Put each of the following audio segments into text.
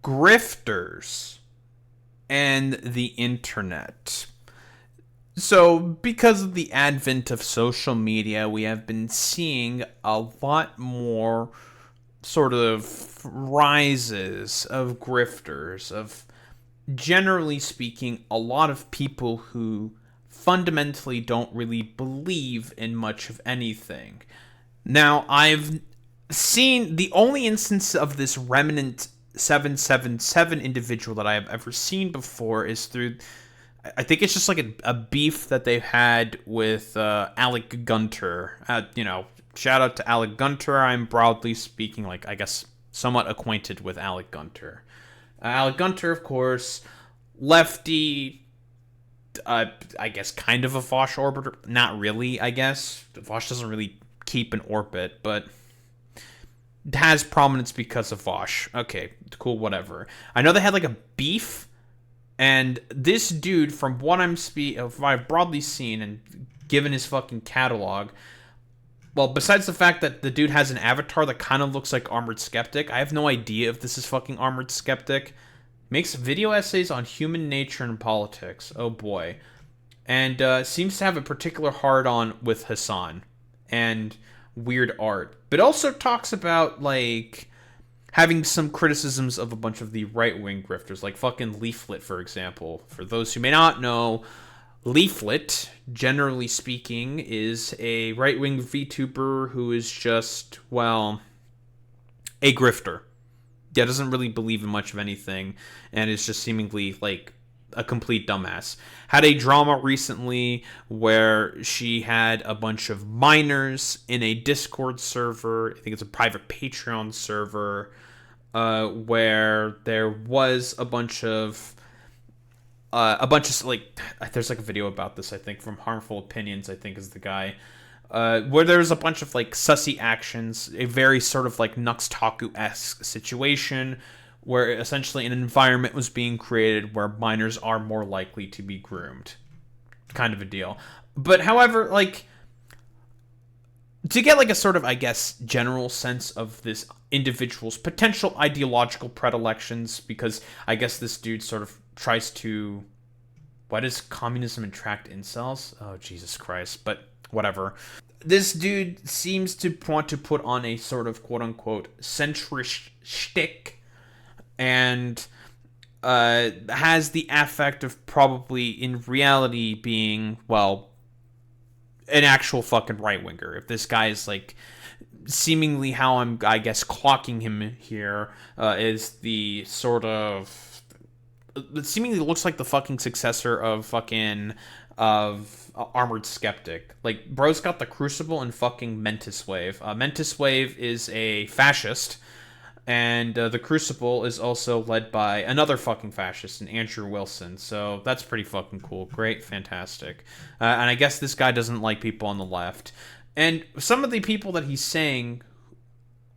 grifters and the internet. So, because of the advent of social media, we have been seeing a lot more sort of rises of grifters, of generally speaking, a lot of people who fundamentally don't really believe in much of anything. Now, I've seen the only instance of this Remnant 777 individual that I have ever seen before is through, I think it's just like a beef that they've had with Alec Gunter. Shout out to Alec Gunter. I'm broadly speaking, I guess, somewhat acquainted with Alec Gunter. Alec Gunter, of course, lefty, I guess kind of a Vaush orbiter. Not really, I guess. Vaush doesn't really keep an orbit, but has prominence because of Vaush. Okay, cool, whatever. I know they had a beef, and this dude, from what I've broadly seen and given his fucking catalog, well, besides the fact that the dude has an avatar that kind of looks like Armored Skeptic, I have no idea if this is fucking Armored Skeptic. Makes video essays on human nature and politics. Oh boy. And seems to have a particular hard-on with Hasan and weird art. But also talks about, having some criticisms of a bunch of the right-wing grifters, like fucking Leaflet, for example. For those who may not know, Leaflet, generally speaking, is a right-wing VTuber who is just, a grifter. Yeah, doesn't really believe in much of anything, and is just seemingly, a complete dumbass. Had a drama recently where she had a bunch of minors in a Discord server. I think it's a private Patreon server, where there was a bunch of there's a video about this, I think, from Harmful Opinions, I think is the guy, where there's a bunch of sussy actions, a very sort of Nuxtaku-esque situation, where essentially an environment was being created where minors are more likely to be groomed, kind of a deal. But however, to get a sort of, I guess, general sense of this individual's potential ideological predilections, because I guess this dude sort of tries to, why does communism attract incels? Oh, Jesus Christ, but whatever. This dude seems to want to put on a sort of quote-unquote centrist shtick, and has the affect of probably, in reality, being, an actual fucking right-winger. If this guy is, seemingly how I'm, I guess, clocking him here, is the sort of, it seemingly looks like the fucking successor of Armored Skeptic. Bro's got the Crucible and fucking Mentis Wave. Mentis Wave is a fascist, and the Crucible is also led by another fucking fascist, an Andrew Wilson. So that's pretty fucking cool. Great, fantastic. And I guess this guy doesn't like people on the left. And some of the people that he's saying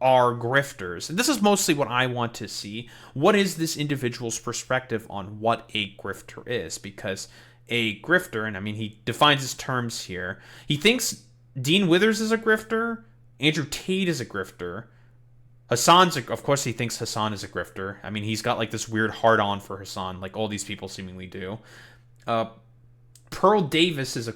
are grifters. And this is mostly what I want to see. What is this individual's perspective on what a grifter is? Because a grifter, and I mean, he defines his terms here. He thinks Dean Withers is a grifter. Andrew Tate is a grifter. Of course he thinks Hasan is a grifter. I mean, he's got this weird hard-on for Hasan, like all these people seemingly do. Pearl Davis is a...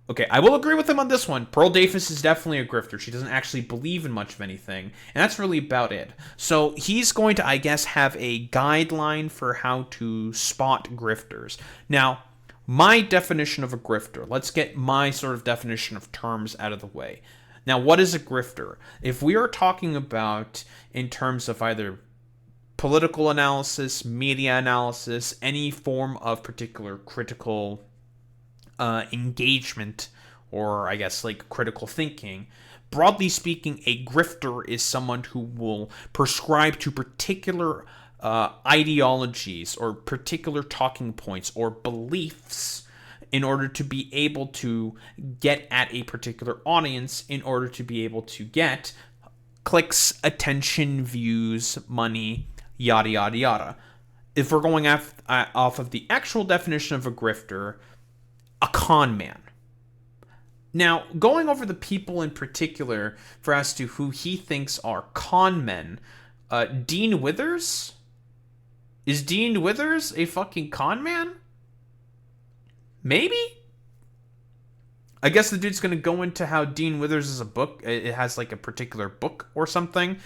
Okay, I will agree with him on this one. Pearl Davis is definitely a grifter. She doesn't actually believe in much of anything, and that's really about it. So he's going to, I guess, have a guideline for how to spot grifters. Now, my definition of a grifter. Let's get my sort of definition of terms out of the way. Now, what is a grifter? If we are talking about in terms of either political analysis, media analysis, any form of particular critical engagement, or I guess critical thinking, broadly speaking, a grifter is someone who will prescribe to particular ideologies or particular talking points or beliefs in order to be able to get at a particular audience, in order to be able to get clicks, attention, views, money, yada, yada, yada. If we're going off of the actual definition of a grifter, a con man. Now, going over the people in particular for as to who he thinks are con men, Dean Withers, Is Dean Withers a fucking con man? Maybe? I guess the dude's going to go into how Dean Withers is a book. It has like a particular book or something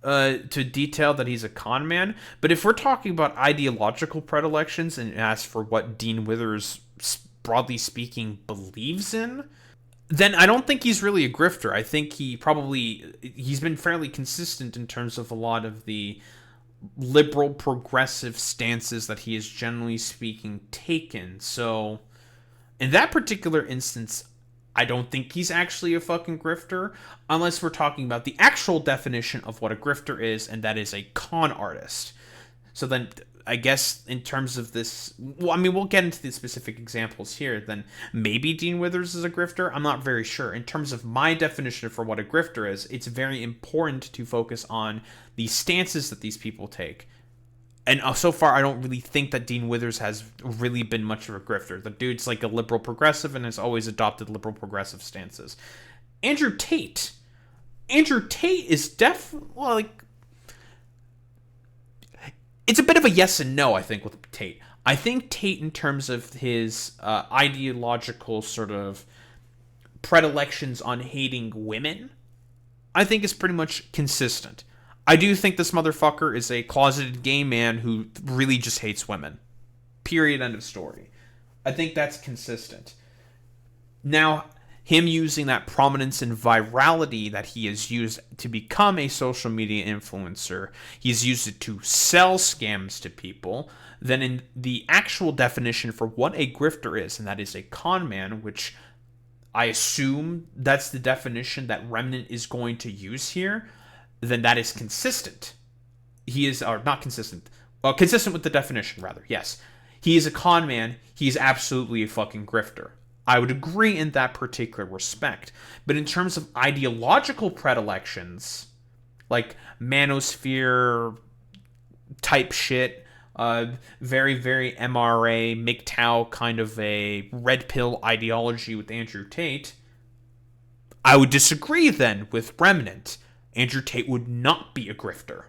to detail that he's a con man. But if we're talking about ideological predilections and ask for what Dean Withers, broadly speaking, believes in, then I don't think he's really a grifter. I think he's been fairly consistent in terms of a lot of the liberal progressive stances that he is generally speaking taken. So in that particular instance, I don't think he's actually a fucking grifter, unless we're talking about the actual definition of what a grifter is, and that is a con artist. So then, I guess in terms of this, well, I mean, we'll get into the specific examples here. Then maybe Dean Withers is a grifter. I'm not very sure. In terms of my definition for what a grifter is, it's very important to focus on the stances that these people take. And so far, I don't really think that Dean Withers has really been much of a grifter. The dude's like a liberal progressive and has always adopted liberal progressive stances. Andrew Tate. Andrew Tate is like, it's a bit of a yes and no, I think, with Tate. I think Tate, in terms of his ideological sort of predilections on hating women, I think is pretty much consistent. I do think this motherfucker is a closeted gay man who really just hates women. Period. End of story. I think that's consistent. Now, him using that prominence and virality that he has used to become a social media influencer, he's used it to sell scams to people. Then in the actual definition for what a grifter is, and that is a con man, which I assume that's the definition that Remnant is going to use here, then that is consistent. He is, or not consistent, well, consistent with the definition, rather, yes. He is a con man, he's absolutely a fucking grifter. I would agree in that particular respect. But in terms of ideological predilections, like manosphere type shit, very, very MRA, MGTOW kind of a red pill ideology with Andrew Tate, I would disagree then with Remnant. Andrew Tate would not be a grifter.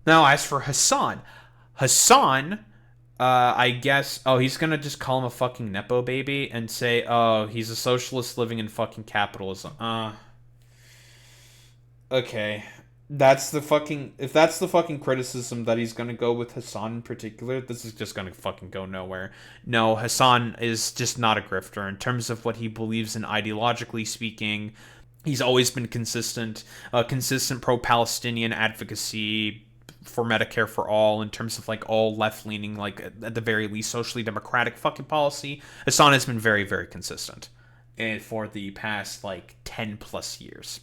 Now, as for Hasan, I guess, he's gonna just call him a fucking Nepo baby and say, oh, he's a socialist living in fucking capitalism. Okay. If that's the fucking criticism that he's gonna go with Hasan in particular, this is just gonna fucking go nowhere. No, Hasan is just not a grifter. In terms of what he believes in ideologically speaking, he's always been consistent pro-Palestinian advocacy for Medicare for all, in terms of like all left-leaning, like at the very least socially democratic fucking policy. Hasan has been very, very consistent for the past like 10 plus years.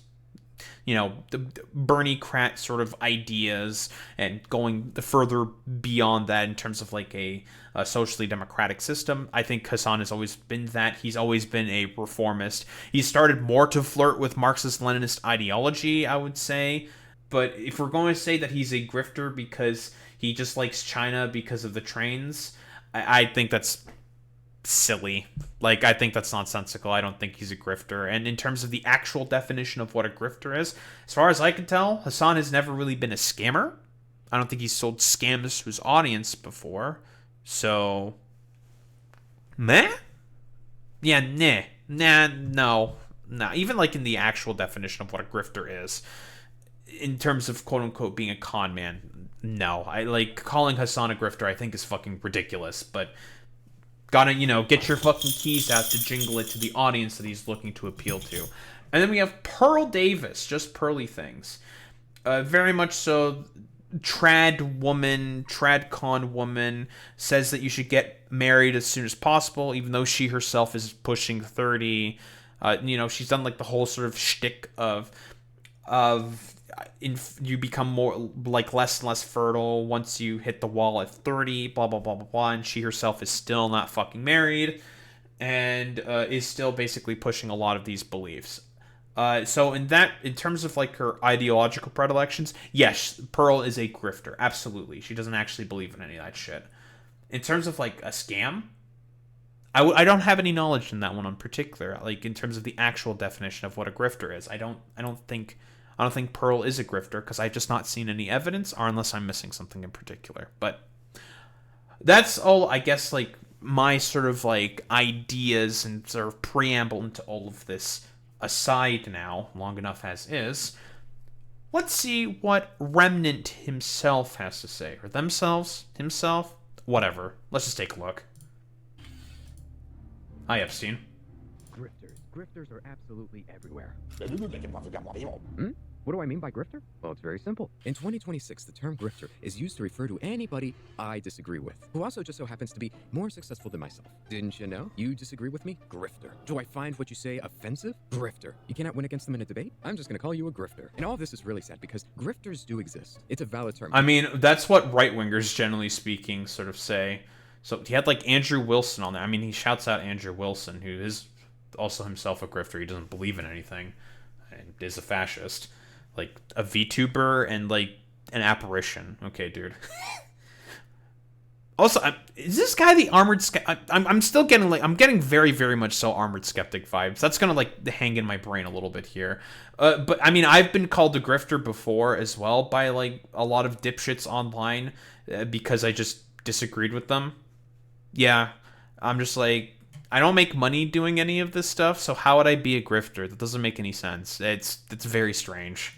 You know, the Bernie Krat sort of ideas and going further beyond that in terms of like a socially democratic system. I think Hasan has always been that. He's always been a reformist. He started more to flirt with Marxist-Leninist ideology, I would say. But if we're going to say that he's a grifter because he just likes China because of the trains, I think that's silly. Like, I think that's nonsensical. I don't think he's a grifter. And in terms of the actual definition of what a grifter is, as far as I can tell, Hasan has never really been a scammer. I don't think he's sold scams to his audience before. So, meh? Yeah, no. Even like in the actual definition of what a grifter is, in terms of quote unquote being a con man, no. I like calling Hasan a grifter, I think is fucking ridiculous, but gotta, get your fucking keys out to jingle it to the audience that he's looking to appeal to. And then we have Pearl Davis, just pearly things. Very much so, trad con woman, says that you should get married as soon as possible, even though she herself is pushing 30. She's done like the whole sort of shtick of you become more like less and less fertile once you hit the wall at 30, blah blah blah blah blah, and she herself is still not fucking married and is still basically pushing a lot of these beliefs. So in terms of like her ideological predilections, yes, Pearl is a grifter, absolutely. She doesn't actually believe in any of that shit. In terms of like a scam, I don't have any knowledge in that one in particular. Like in terms of the actual definition of what a grifter is, I don't think I don't think Pearl is a grifter because I've just not seen any evidence, or unless I'm missing something in particular. But that's all, I guess, like, my sort of, like, ideas and sort of preamble into all of this aside now, long enough as is. Let's see what Remnant himself has to say. Or themselves? Himself? Whatever. Let's just take a look. Hi, Epstein. Grifters are absolutely everywhere. What do I mean by grifter? Well, it's very simple. In 2026, the term grifter is used to refer to anybody I disagree with, who also just so happens to be more successful than myself. Didn't you know? You disagree with me? Grifter. Do I find what you say offensive? Grifter. You cannot win against them in a debate? I'm just gonna call you a grifter. And all of this is really sad because grifters do exist. It's a valid term. I mean, that's what right-wingers, generally speaking, sort of say. So he had, like, Andrew Wilson on there. I mean, he shouts out Andrew Wilson, who is also himself a grifter. He doesn't believe in anything and is a fascist. Like, a VTuber and, like, an apparition. Okay, dude. Also, is this guy the armored skeptic? I'm still getting, like, I'm getting very, very much so armored skeptic vibes. That's gonna, like, hang in my brain a little bit here. But, I mean, I've been called a grifter before as well by, like, a lot of dipshits online because I just disagreed with them. Yeah, I'm just like, I don't make money doing any of this stuff, so how would I be a grifter? That doesn't make any sense. It's very strange.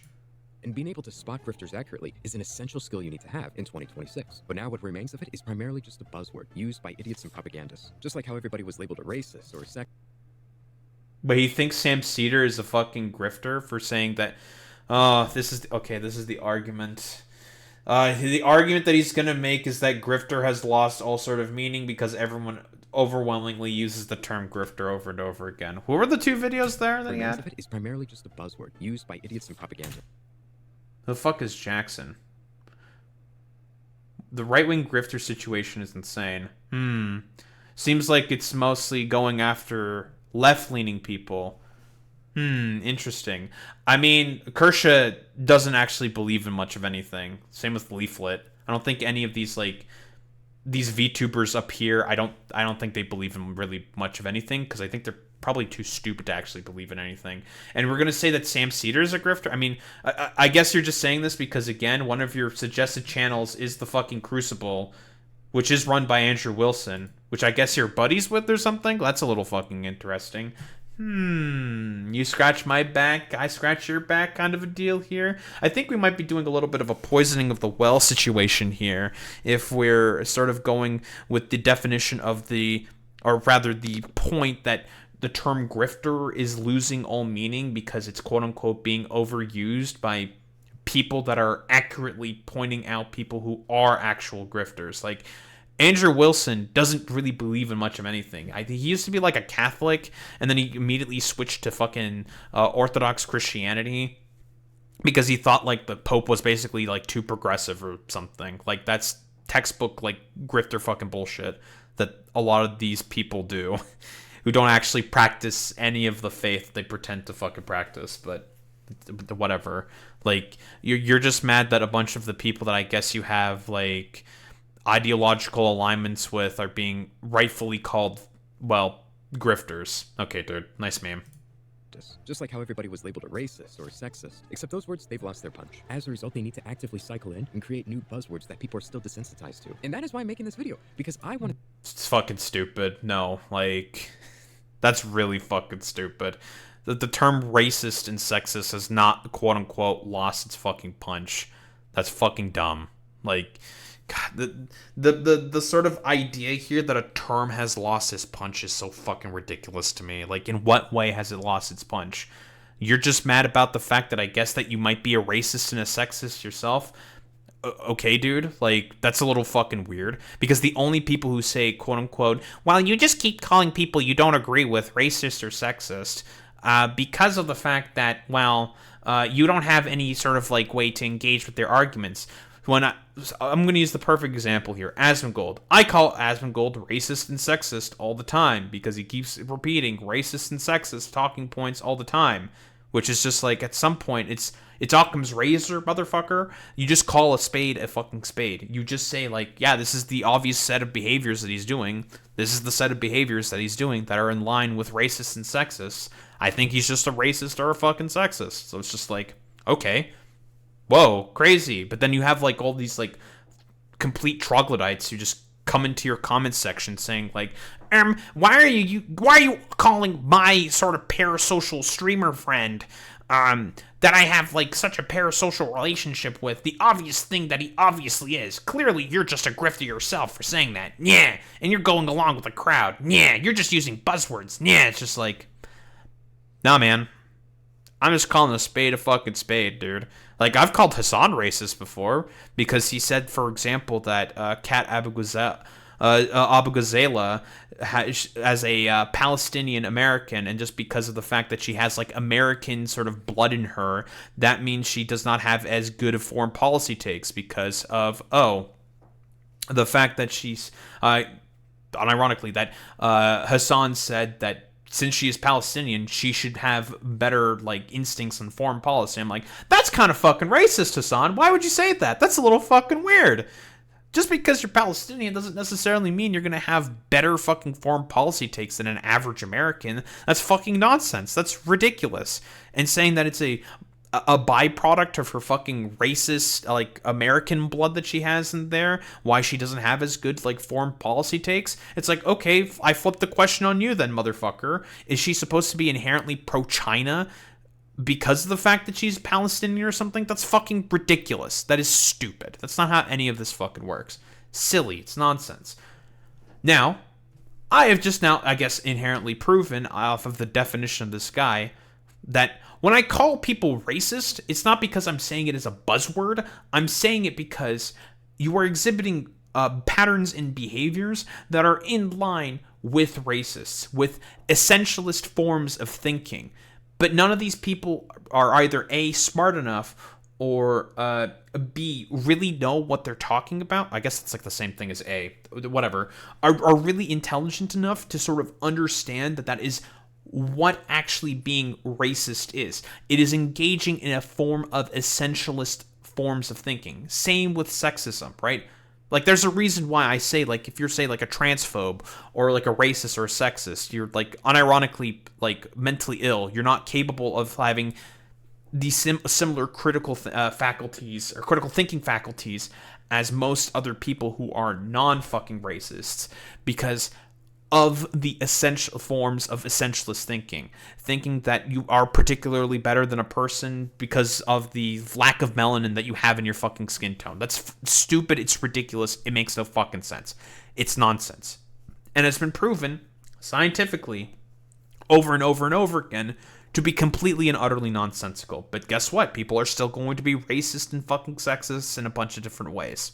And being able to spot grifters accurately is an essential skill you need to have in 2026. But now what remains of it is primarily just a buzzword used by idiots and propagandists. Just like how everybody was labeled a racist or a But he thinks Sam Cedar is a fucking grifter for saying that, this is the argument. The argument that he's gonna make is that grifter has lost all sort of meaning because everyone overwhelmingly uses the term grifter over and over again. What were the two videos there that he had? Of it is primarily just a buzzword used by idiots and propagandists. The fuck is Jackson? The right-wing grifter situation is insane. Seems like it's mostly going after left-leaning people. Interesting. I mean, Kershaw doesn't actually believe in much of anything. Same with Leaflet. I don't think any of these, like, these VTubers up here, I don't think they believe in really much of anything, because I think they're probably too stupid to actually believe in anything. And we're going to say that Sam Cedar is a grifter? I mean, I guess you're just saying this because, again, one of your suggested channels is the fucking Crucible, which is run by Andrew Wilson, which I guess you're buddies with or something? That's a little fucking interesting. You scratch my back, I scratch your back kind of a deal here. I think we might be doing a little bit of a poisoning of the well situation here if we're sort of going with the definition of the, or rather the point that the term grifter is losing all meaning because it's quote-unquote being overused by people that are accurately pointing out people who are actual grifters. Like, Andrew Wilson doesn't really believe in much of anything. He used to be like a Catholic, and then he immediately switched to fucking Orthodox Christianity because he thought like the Pope was basically like too progressive or something. Like, that's textbook like grifter fucking bullshit that a lot of these people do who don't actually practice any of the faith they pretend to fucking practice, but whatever. Like, you're just mad that a bunch of the people that I guess you have like ideological alignments with are being rightfully called, well, grifters. Okay, dude. Nice meme. Just like how everybody was labeled a racist or a sexist, except those words, they've lost their punch. As a result, they need to actively cycle in and create new buzzwords that people are still desensitized to. And that is why I'm making this video, because I want to... It's fucking stupid. No, like, that's really fucking stupid. The term racist and sexist has not, quote-unquote, lost its fucking punch. That's fucking dumb. Like, God, the sort of idea here that a term has lost its punch is so fucking ridiculous to me. Like, in what way has it lost its punch? You're just mad about the fact that I guess that you might be a racist and a sexist yourself? Okay, dude, like, that's a little fucking weird. Because the only people who say, quote-unquote, well, you just keep calling people you don't agree with racist or sexist, because of the fact that, well, you don't have any sort of, like, way to engage with their arguments. When I'm going to use the perfect example here, Asmongold. I call Asmongold racist and sexist all the time because he keeps repeating racist and sexist talking points all the time, which is just like, at some point, it's Occam's razor, motherfucker. You just call a spade a fucking spade. You just say, like, yeah, this is the obvious set of behaviors that he's doing. This is the set of behaviors that he's doing that are in line with racist and sexist. I think he's just a racist or a fucking sexist. So it's just like, Okay. Whoa, crazy. But then you have like all these like complete troglodytes who just come into your comments section saying like, why are you calling my sort of parasocial streamer friend that I have like such a parasocial relationship with the obvious thing that he obviously is? Clearly you're just a grifter yourself for saying that. Yeah, and you're going along with the crowd. Yeah, you're just using buzzwords. Yeah, it's just like, nah, man. I'm just calling a spade a fucking spade, dude. Like, I've called Hasan racist before because he said, for example, that Kat Abu Ghazala as a Palestinian American, and just because of the fact that she has like American sort of blood in her, that means she does not have as good of foreign policy takes because of the fact that she's unironically that Hasan said that since she is Palestinian, she should have better like instincts on foreign policy. I'm like, that's kind of fucking racist, Hasan. Why would you say that? That's a little fucking weird. Just because you're Palestinian doesn't necessarily mean you're going to have better fucking foreign policy takes than an average American. That's fucking nonsense. That's ridiculous. And saying that it's a byproduct of her fucking racist like American blood that she has in there, why she doesn't have as good like foreign policy takes. It's like, okay, I flipped the question on you then, motherfucker. Is she supposed to be inherently pro-China because of the fact that she's Palestinian or something? That's fucking ridiculous. That is stupid. That's not how any of this fucking works. Silly. It's nonsense. Now, I have just now, I guess, inherently proven off of the definition of this guy that when I call people racist, it's not because I'm saying it as a buzzword. I'm saying it because you are exhibiting patterns and behaviors that are in line with racists, with essentialist forms of thinking. But none of these people are either A, smart enough, or B, really know what they're talking about. I guess it's like the same thing as A, whatever. Are really intelligent enough to sort of understand that is what actually being racist is. It is engaging in a form of essentialist forms of thinking. Same with sexism, right? Like, there's a reason why I say, like, if you're, say, like, a transphobe or, like, a racist or a sexist, you're, like, unironically, like, mentally ill. You're not capable of having these similar critical faculties or critical thinking faculties as most other people who are non-fucking racists because of the essential forms of essentialist thinking that you are particularly better than a person because of the lack of melanin that you have in your fucking skin tone. That's stupid. It's ridiculous. It makes no fucking sense. It's nonsense. And it's been proven scientifically over and over and over again to be completely and utterly nonsensical. But guess what? People are still going to be racist and fucking sexist in a bunch of different ways.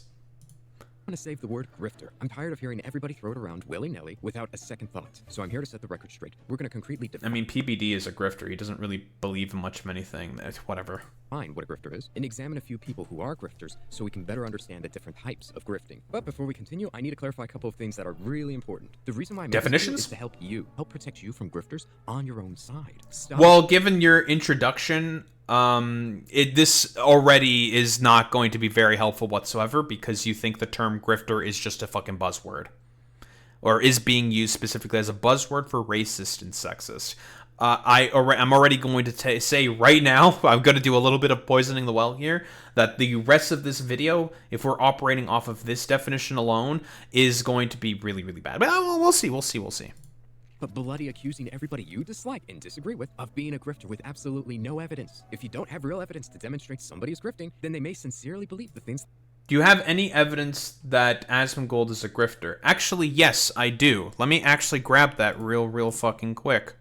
I'm going to save the word grifter. I'm tired of hearing everybody throw it around willy-nilly without a second thought. So I'm here to set the record straight. We're going to concretely define... I mean, PBD is a grifter. He doesn't really believe in much of anything. Whatever. Find what a grifter is and examine a few people who are grifters so we can better understand the different types of grifting. But before we continue, I need to clarify a couple of things that are really important. The reason why I'm definitions is to help protect you from grifters on your own side. Stop. Well, given your introduction, this already is not going to be very helpful whatsoever because you think the term grifter is just a fucking buzzword, or is being used specifically as a buzzword for racist and sexist. I'm already going to say right now, I'm going to do a little bit of poisoning the well here, that the rest of this video, if we're operating off of this definition alone, is going to be really, really bad. But we'll see. But bloody accusing everybody you dislike and disagree with of being a grifter with absolutely no evidence. If you don't have real evidence to demonstrate somebody is grifting, then they may sincerely believe the things... Do you have any evidence that Asmongold is a grifter? Actually, yes, I do. Let me actually grab that real fucking quick.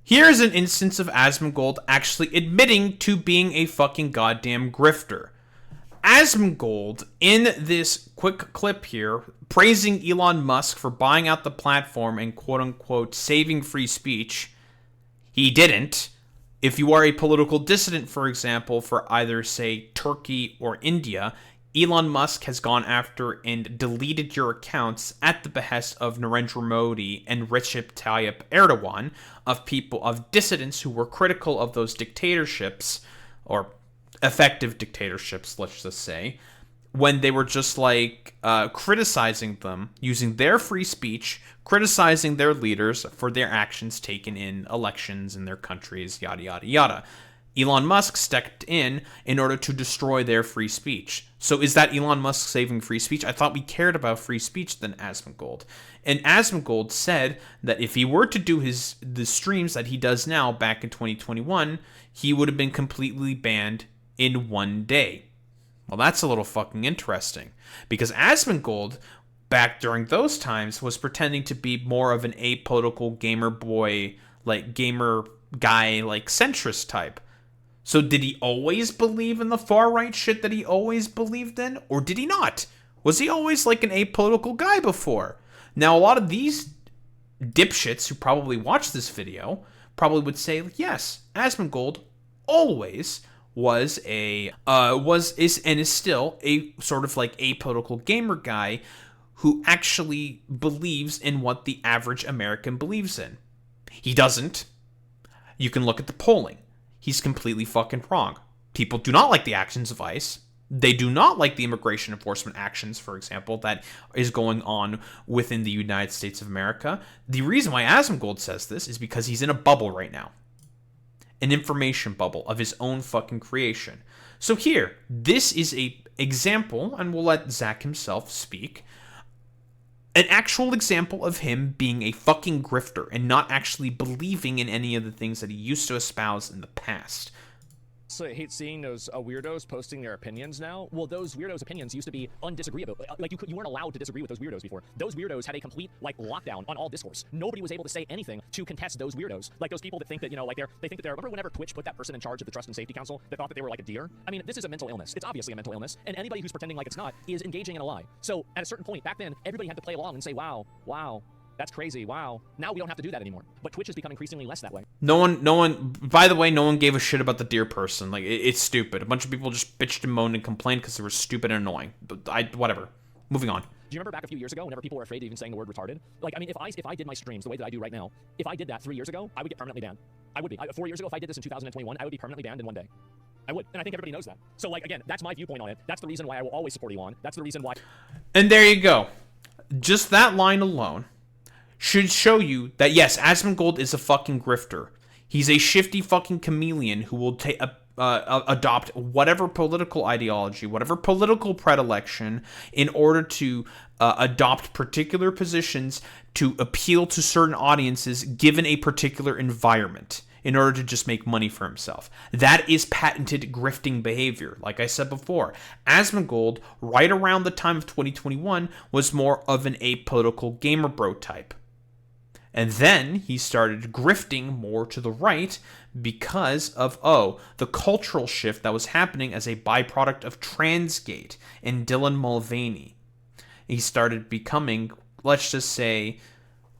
Here's an instance of Asmongold actually admitting to being a fucking goddamn grifter. Asmongold, in this quick clip here, praising Elon Musk for buying out the platform and quote-unquote saving free speech. He didn't. If you are a political dissident, for example, for either, say, Turkey or India, Elon Musk has gone after and deleted your accounts at the behest of Narendra Modi and Recep Tayyip Erdogan, of dissidents who were critical of those dictatorships, or effective dictatorships, let's just say, when they were just like criticizing them, using their free speech, criticizing their leaders for their actions taken in elections in their countries, yada yada yada. Elon Musk stepped in order to destroy their free speech. So is that Elon Musk saving free speech? I thought we cared about free speech than Asmongold. And Asmongold said that if he were to do the streams that he does now back in 2021, he would have been completely banned in one day. Well, that's a little fucking interesting, because Asmongold, back during those times, was pretending to be more of an apolitical gamer boy, like gamer guy, like centrist type. So did he always believe in the far right shit that he always believed in, or did he not? Was he always like an apolitical guy before? Now, a lot of these dipshits who probably watch this video probably would say, yes, Asmongold always was and is still a sort of like apolitical gamer guy who actually believes in what the average American believes in. He doesn't. You can look at the polling. He's completely fucking wrong. People do not like the actions of ICE. They do not like the immigration enforcement actions, for example, that is going on within the United States of America. The reason why Asmongold says this is because he's in a bubble right now. An information bubble of his own fucking creation. So here, this is a example, and we'll let Zach himself speak, an actual example of him being a fucking grifter and not actually believing in any of the things that he used to espouse in the past. So I hate seeing those weirdos posting their opinions now. Well, those weirdos' opinions used to be undisagreeable. Like, you weren't allowed to disagree with those weirdos before. Those weirdos had a complete, like, lockdown on all discourse. Nobody was able to say anything to contest those weirdos. Like, those people that think that, you know, like, they think that they're... Remember whenever Twitch put that person in charge of the Trust and Safety Council that thought that they were like a deer? I mean, this is a mental illness. It's obviously a mental illness. And anybody who's pretending like it's not is engaging in a lie. So, at a certain point, back then, everybody had to play along and say, wow, that's crazy, wow. Now we don't have to do that anymore. But Twitch has become increasingly less that way. No one, by the way, no one gave a shit about the deer person. Like, it's stupid. A bunch of people just bitched and moaned and complained because they were stupid and annoying. But whatever. Moving on. Do you remember back a few years ago whenever people were afraid of even saying the word retarded? Like, I mean, if I did my streams the way that I do right now, if I did that 3 years ago, I would get permanently banned. I would be. 4 years ago, if I did this in 2021, I would be permanently banned in one day. I would. And I think everybody knows that. So, like, again, that's my viewpoint on it. That's the reason why I will always support Elon. That's the reason why... And there you go. Just that line alone should show you that, yes, Asmongold is a fucking grifter. He's a shifty fucking chameleon who will adopt whatever political ideology, whatever political predilection in order to adopt particular positions to appeal to certain audiences given a particular environment in order to just make money for himself. That is patented grifting behavior. Like I said before, Asmongold, right around the time of 2021, was more of an apolitical gamer bro type. And then he started grifting more to the right because of, the cultural shift that was happening as a byproduct of Transgate and Dylan Mulvaney. He started becoming, let's just say,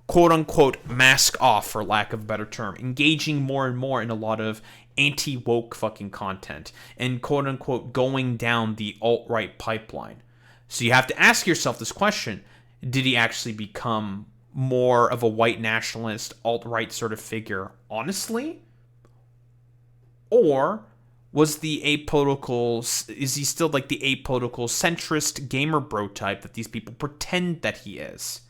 quote-unquote, mask off, for lack of a better term, engaging more and more in a lot of anti-woke fucking content and quote-unquote going down the alt-right pipeline. So you have to ask yourself this question: did he actually become more of a white nationalist, alt-right sort of figure, honestly? Or was the apolitical, is he still like the apolitical centrist gamer bro type that these people pretend that he is?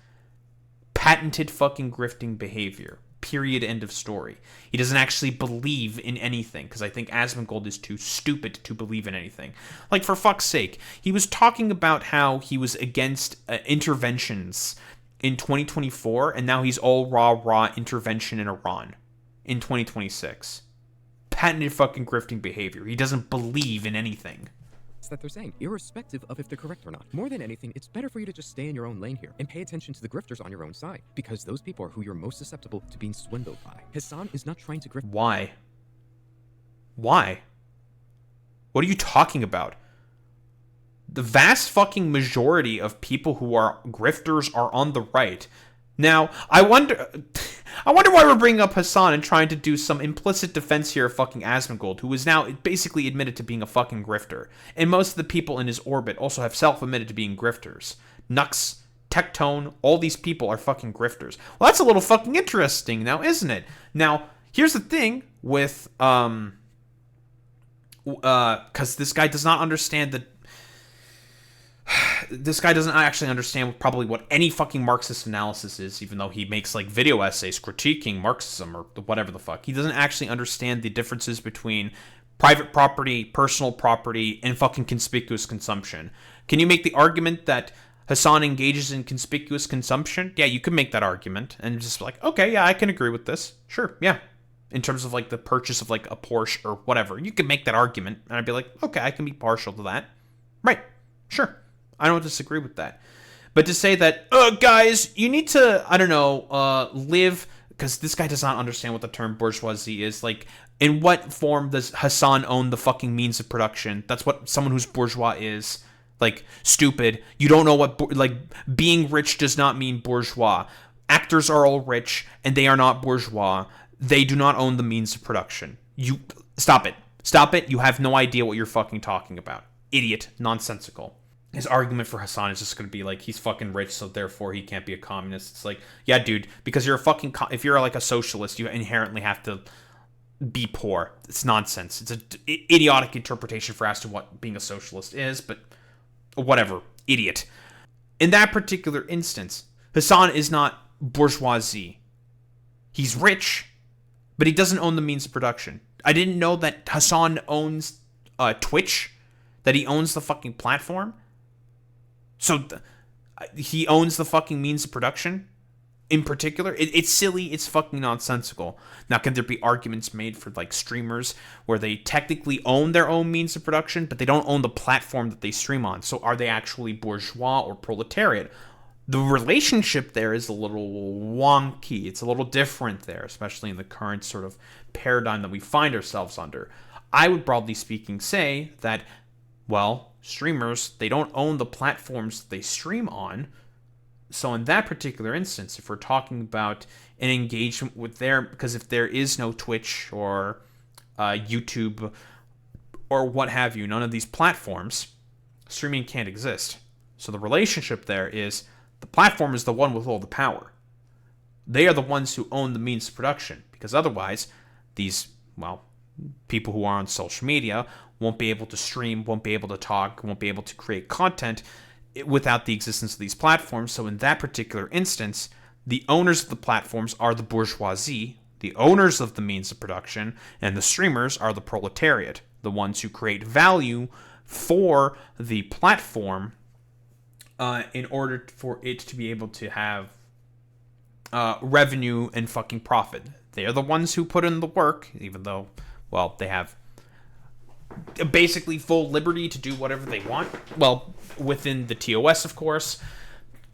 Patented fucking grifting behavior. Period. End of story. He doesn't actually believe in anything, because I think Asmongold is too stupid to believe in anything. Like, for fuck's sake, he was talking about how he was against interventions in 2024, and now he's all raw intervention in Iran in 2026. Patented fucking grifting behavior. He doesn't believe in anything that they're saying, irrespective of if they're correct or not. More than anything, it's better for you to just stay in your own lane here and pay attention to the grifters on your own side, because those people are who you're most susceptible to being swindled by. Hasan is not trying to grift. Why? What are you talking about? The vast fucking majority of people who are grifters are on the right. Now, I wonder why we're bringing up Hasan and trying to do some implicit defense here of fucking Asmongold, who is now basically admitted to being a fucking grifter. And most of the people in his orbit also have self-admitted to being grifters. Nux, Tectone, all these people are fucking grifters. Well, that's a little fucking interesting now, isn't it? Now, here's the thing with, because this guy does not understand that this guy doesn't actually understand probably what any fucking Marxist analysis is, even though he makes like video essays critiquing Marxism or whatever the fuck. He doesn't actually understand the differences between private property, personal property, and fucking conspicuous consumption. Can you make the argument that Hasan engages in conspicuous consumption? Yeah, you could make that argument and just be like, okay, yeah, I can agree with this. Sure, yeah. In terms of like the purchase of like a Porsche or whatever, you could make that argument, and I'd be like, okay, I can be partial to that. Right. Sure. I don't disagree with that. But to say that, guys, you need to, I don't know, live, because this guy does not understand what the term bourgeoisie is. Like, in what form does Hasan own the fucking means of production? That's what someone who's bourgeois is. Like, stupid. You don't know what, like, being rich does not mean bourgeois. Actors are all rich, and they are not bourgeois. They do not own the means of production. Stop it. Stop it. You have no idea what you're fucking talking about. Idiot. Nonsensical. His argument for Hasan is just going to be like, he's fucking rich, so therefore he can't be a communist. It's like, yeah, dude, because you're a fucking, if you're like a socialist, you inherently have to be poor. It's nonsense. It's an idiotic interpretation for as to what being a socialist is, but whatever. Idiot. In that particular instance, Hasan is not bourgeoisie. He's rich, but he doesn't own the means of production. I didn't know that Hasan owns Twitch, that he owns the fucking platform. So he owns the fucking means of production in particular. It's silly. It's fucking nonsensical. Now, can there be arguments made for like streamers where they technically own their own means of production, but they don't own the platform that they stream on? So are they actually bourgeois or proletariat? The relationship there is a little wonky. It's a little different there, especially in the current sort of paradigm that we find ourselves under. I would broadly speaking say that, well, streamers, they don't own the platforms they stream on. So in that particular instance, if we're talking about an engagement with because if there is no Twitch or YouTube or what have you, none of these platforms, streaming can't exist. So the relationship there is the platform is the one with all the power. They are the ones who own the means of production, because otherwise these, well, people who are on social media won't be able to stream, won't be able to talk, won't be able to create content without the existence of these platforms. So in that particular instance, the owners of the platforms are the bourgeoisie, the owners of the means of production, and the streamers are the proletariat, the ones who create value for the platform in order for it to be able to have revenue and fucking profit. They're the ones who put in the work, even though, well, they have basically full liberty to do whatever they want. Well, within the TOS, of course.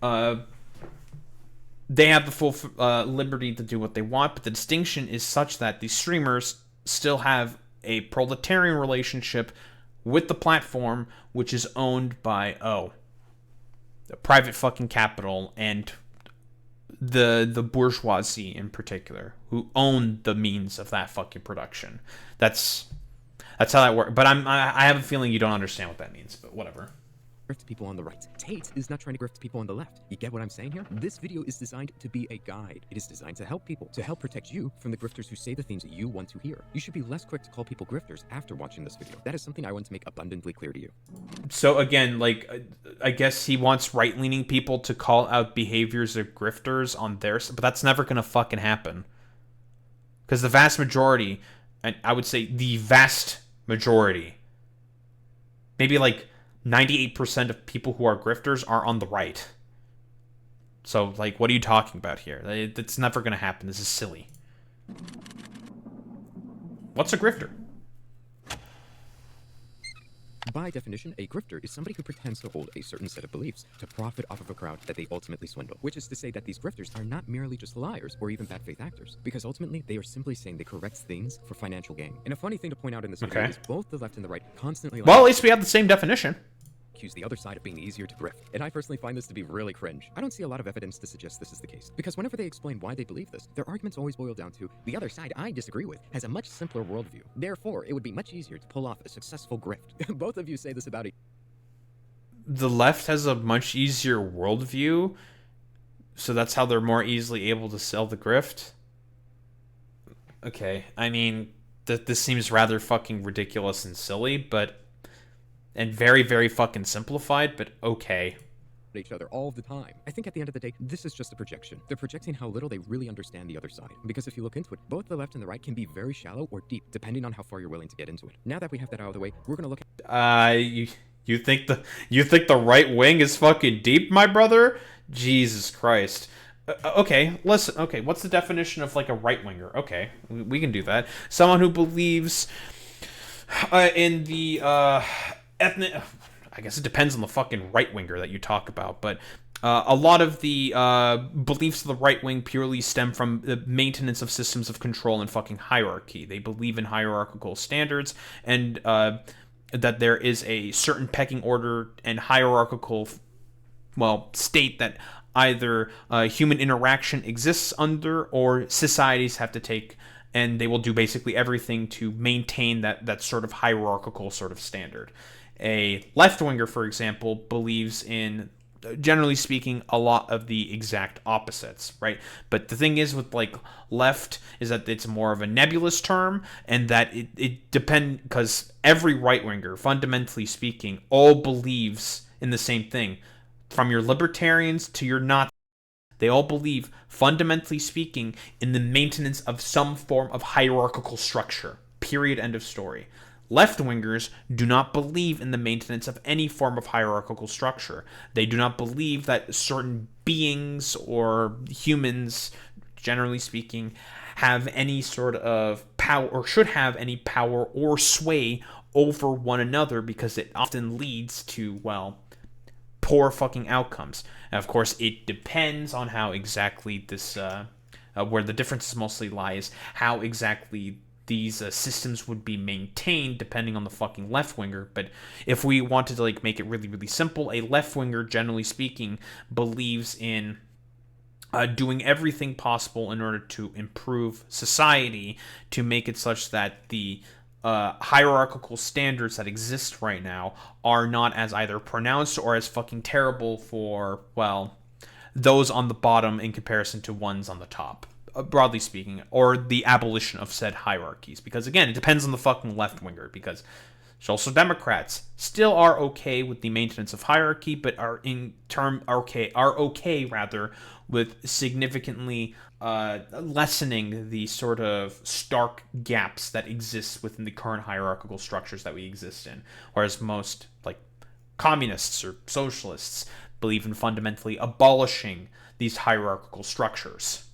They have the full liberty to do what they want, but the distinction is such that the streamers still have a proletarian relationship with the platform, which is owned by, private fucking capital and the bourgeoisie in particular, who own the means of that fucking production. That's how that works. But I have a feeling you don't understand what that means, but whatever. Grift people on the right. Tate is not trying to grift people on the left. You get what I'm saying here? This video is designed to be a guide. It is designed to help people, to help protect you from the grifters who say the things that you want to hear. You should be less quick to call people grifters after watching this video. That is something I want to make abundantly clear to you. So again, like, I guess he wants right-leaning people to call out behaviors of grifters on theirs, but that's never gonna fucking happen. Because the vast majority, and I would say the vast majority, maybe like 98% of people who are grifters are on the right. So, like, what are you talking about here? It's never going to happen. This is silly. What's a grifter? By definition, a grifter is somebody who pretends to hold a certain set of beliefs to profit off of a crowd that they ultimately swindle. Which is to say that these grifters are not merely just liars or even bad faith actors, because ultimately they are simply saying the correct things for financial gain. And a funny thing to point out in this video is both the left and the right constantly well, at least we have the same definition. Accuse the other side of being easier to grift. And I personally find this to be really cringe. I don't see a lot of evidence to suggest this is the case, because whenever they explain why they believe this, their arguments always boil down to, the other side I disagree with has a much simpler worldview. Therefore, it would be much easier to pull off a successful grift. Both of you say this about The left has a much easier worldview, so that's how they're more easily able to sell the grift? Okay, I mean, this seems rather fucking ridiculous and silly, but and very, very fucking simplified, but okay. each other all the time. I think at the end of the day, this is just a projection. They're projecting how little they really understand the other side. Because if you look into it, both the left and the right can be very shallow or deep, depending on how far you're willing to get into it. Now that we have that out of the way, we're gonna look at You think the right wing is fucking deep, my brother? Jesus Christ. Okay, listen. Okay, what's the definition of like a right winger? Okay, we can do that. Someone who believes in the ethnic. I guess it depends on the fucking right winger that you talk about, but a lot of the beliefs of the right wing purely stem from the maintenance of systems of control and fucking hierarchy. They believe in hierarchical standards and that there is a certain pecking order and hierarchical, state that either human interaction exists under or societies have to take, and they will do basically everything to maintain that sort of hierarchical sort of standard. A left-winger, for example, believes in, generally speaking, a lot of the exact opposites, right? But the thing is with, like, left is that it's more of a nebulous term, and that it depends, because every right-winger, fundamentally speaking, all believes in the same thing. From your libertarians to your Nazis, they all believe, fundamentally speaking, in the maintenance of some form of hierarchical structure. Period. End of story. Left-wingers do not believe in the maintenance of any form of hierarchical structure. They do not believe that certain beings or humans, generally speaking, have any sort of power or should have any power or sway over one another, because it often leads to, poor fucking outcomes. And of course, it depends on how exactly this, where the differences mostly lies, how exactly these systems would be maintained depending on the fucking left-winger. But if we wanted to make it really, really simple, a left-winger, generally speaking, believes in doing everything possible in order to improve society, to make it such that the hierarchical standards that exist right now are not as either pronounced or as fucking terrible for, those on the bottom in comparison to ones on the top. Broadly speaking, or the abolition of said hierarchies. Because again, it depends on the fucking left-winger, because also Democrats still are okay with the maintenance of hierarchy, but are okay with significantly lessening the sort of stark gaps that exist within the current hierarchical structures that we exist in. Whereas most, communists or socialists believe in fundamentally abolishing these hierarchical structures.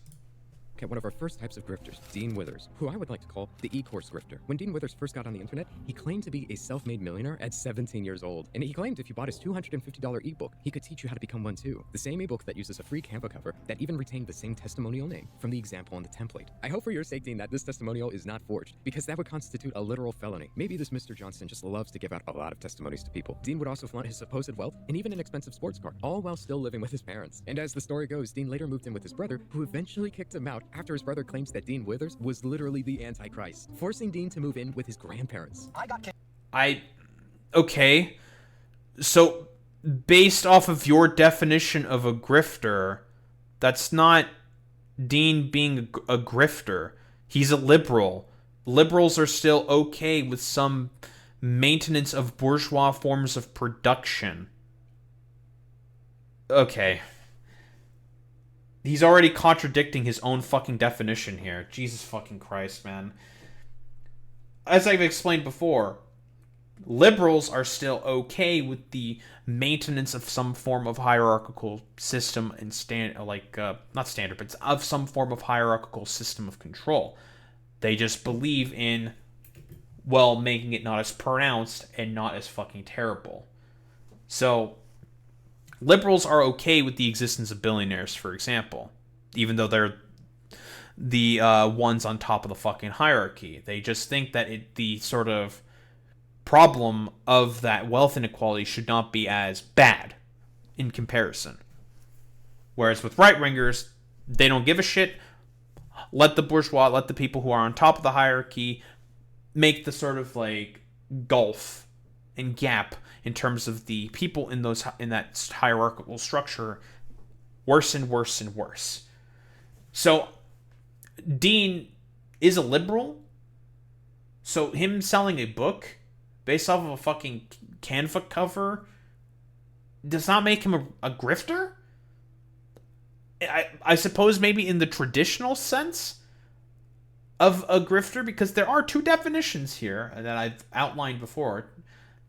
at one of our first types of grifters, Dean Withers, who I would like to call the e-course grifter. When Dean Withers first got on the internet, he claimed to be a self-made millionaire at 17 years old, and he claimed if you bought his $250 ebook, he could teach you how to become one too. The same ebook that uses a free Canva cover that even retained the same testimonial name from the example on the template. I hope for your sake, Dean, that this testimonial is not forged, because that would constitute a literal felony. Maybe this Mr. Johnson just loves to give out a lot of testimonies to people. Dean would also flaunt his supposed wealth and even an expensive sports car, all while still living with his parents. And as the story goes, Dean later moved in with his brother, who eventually kicked him out after his brother claims that Dean Withers was literally the Antichrist, forcing Dean to move in with his grandparents. Okay. So, based off of your definition of a grifter, that's not Dean being a grifter. He's a liberal. Liberals are still okay with some maintenance of bourgeois forms of production. Okay. He's already contradicting his own fucking definition here. Jesus fucking Christ, man. As I've explained before, liberals are still okay with the maintenance of some form of hierarchical system and not standard, but of some form of hierarchical system of control. They just believe in, making it not as pronounced and not as fucking terrible. So, liberals are okay with the existence of billionaires, for example, even though they're the ones on top of the fucking hierarchy. They just think that the sort of problem of that wealth inequality should not be as bad in comparison. Whereas with right-wingers, they don't give a shit. Let the bourgeois, let the people who are on top of the hierarchy make the sort of gulf and gap in terms of the people in that hierarchical structure worse and worse and worse. So Dean is a liberal. So him selling a book based off of a fucking Canva cover does not make him a grifter? I suppose maybe in the traditional sense of a grifter, because there are two definitions here that I've outlined before.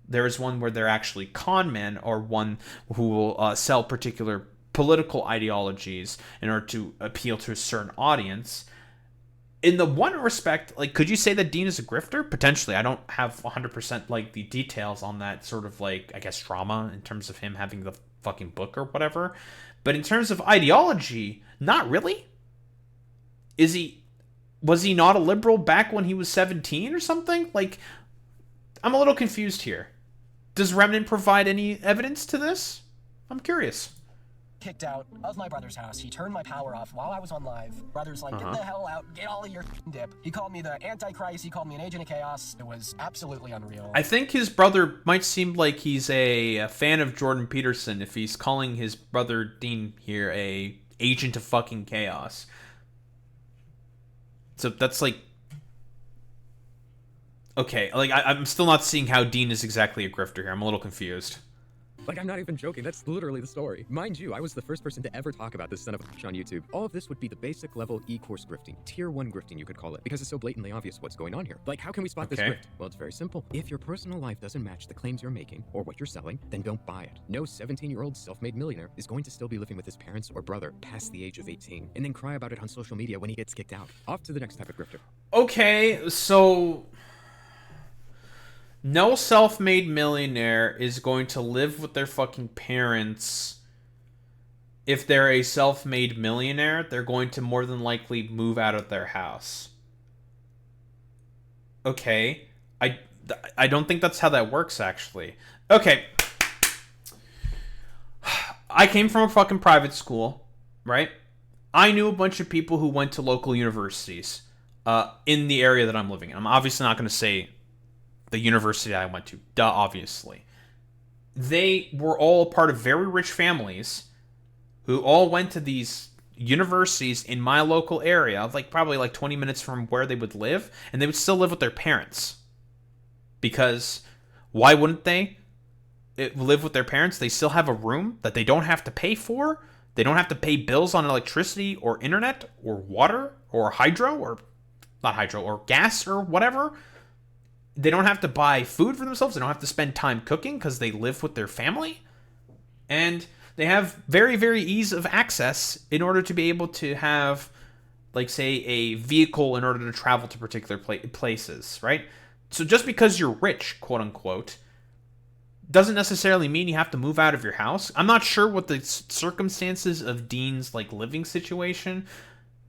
There is one where they're actually con men, or one who will sell particular political ideologies in order to appeal to a certain audience. In the one respect, like, could you say that Dean is a grifter? Potentially. I don't have 100% like the details on that sort of like, I guess, drama in terms of him having the fucking book or whatever. But in terms of ideology, not really. Was he not a liberal back when he was 17 or something? Like, I'm a little confused here. Does Remnant provide any evidence to this? I'm curious. Kicked out of my brother's house. He turned my power off while I was on live. Brother's like, get the hell out, get all of your dip. He called me the Antichrist, he called me an agent of chaos. It was absolutely unreal. I think his brother might seem like he's a fan of Jordan Peterson if he's calling his brother Dean here a agent of fucking chaos. So that's like... Okay, like, I'm still not seeing how Dean is exactly a grifter here. I'm a little confused. Like, I'm not even joking. That's literally the story. Mind you, I was the first person to ever talk about this son of a bitch on YouTube. All of this would be the basic level E-course grifting. Tier 1 grifting, you could call it. Because it's so blatantly obvious what's going on here. Like, how can we spot this grift? Well, it's very simple. If your personal life doesn't match the claims you're making, or what you're selling, then don't buy it. No 17-year-old self-made millionaire is going to still be living with his parents or brother past the age of 18, and then cry about it on social media when he gets kicked out. Off to the next type of grifter. Okay, so... No self-made millionaire is going to live with their fucking parents. If they're a self-made millionaire, they're going to more than likely move out of their house. Okay. I don't think that's how that works, actually. Okay. I came from a fucking private school, right? I knew a bunch of people who went to local universities in the area that I'm living in. I'm obviously not going to say the university I went to. Duh, obviously. They were all part of very rich families who all went to these universities in my local area, like probably like 20 minutes from where they would live, and they would still live with their parents. Because why wouldn't they live with their parents? They still have a room that they don't have to pay for. They don't have to pay bills on electricity or internet or water or hydro or not hydro or gas or whatever. They don't have to buy food for themselves. They don't have to spend time cooking because they live with their family. And they have very, very ease of access in order to be able to have, like, say, a vehicle in order to travel to particular places, right? So just because you're rich, quote unquote, doesn't necessarily mean you have to move out of your house. I'm not sure what the circumstances of Dean's, like, living situation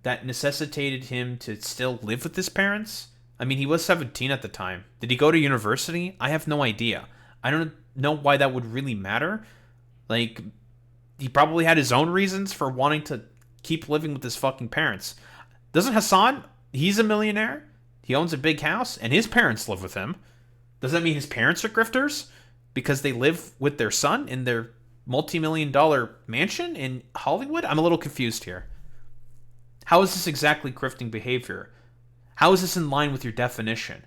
that necessitated him to still live with his parents. I mean, he was 17 at the time. Did he go to university? I have no idea. I don't know why that would really matter. Like, he probably had his own reasons for wanting to keep living with his fucking parents. Doesn't Hasan, he's a millionaire. He owns a big house, and his parents live with him. Does that mean his parents are grifters? Because they live with their son in their multi-million-dollar mansion in Hollywood? I'm a little confused here. How is this exactly grifting behavior? How is this in line with your definition?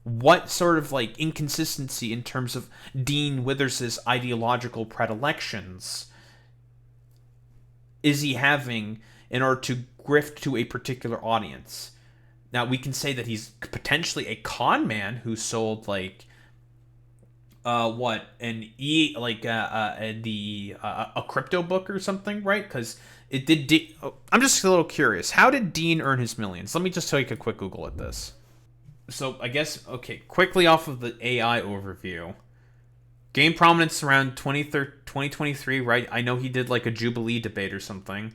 What sort of, like, inconsistency in terms of Dean Withers' ideological predilections is he having in order to grift to a particular audience? Now, we can say that he's potentially a con man who sold, like, a crypto book or something, right? Because it did. I'm just a little curious. How did Dean earn his millions? Let me just take a quick Google at this. So I guess, okay, quickly off of the AI overview. Gained prominence around 2023, right? I know he did like a Jubilee debate or something.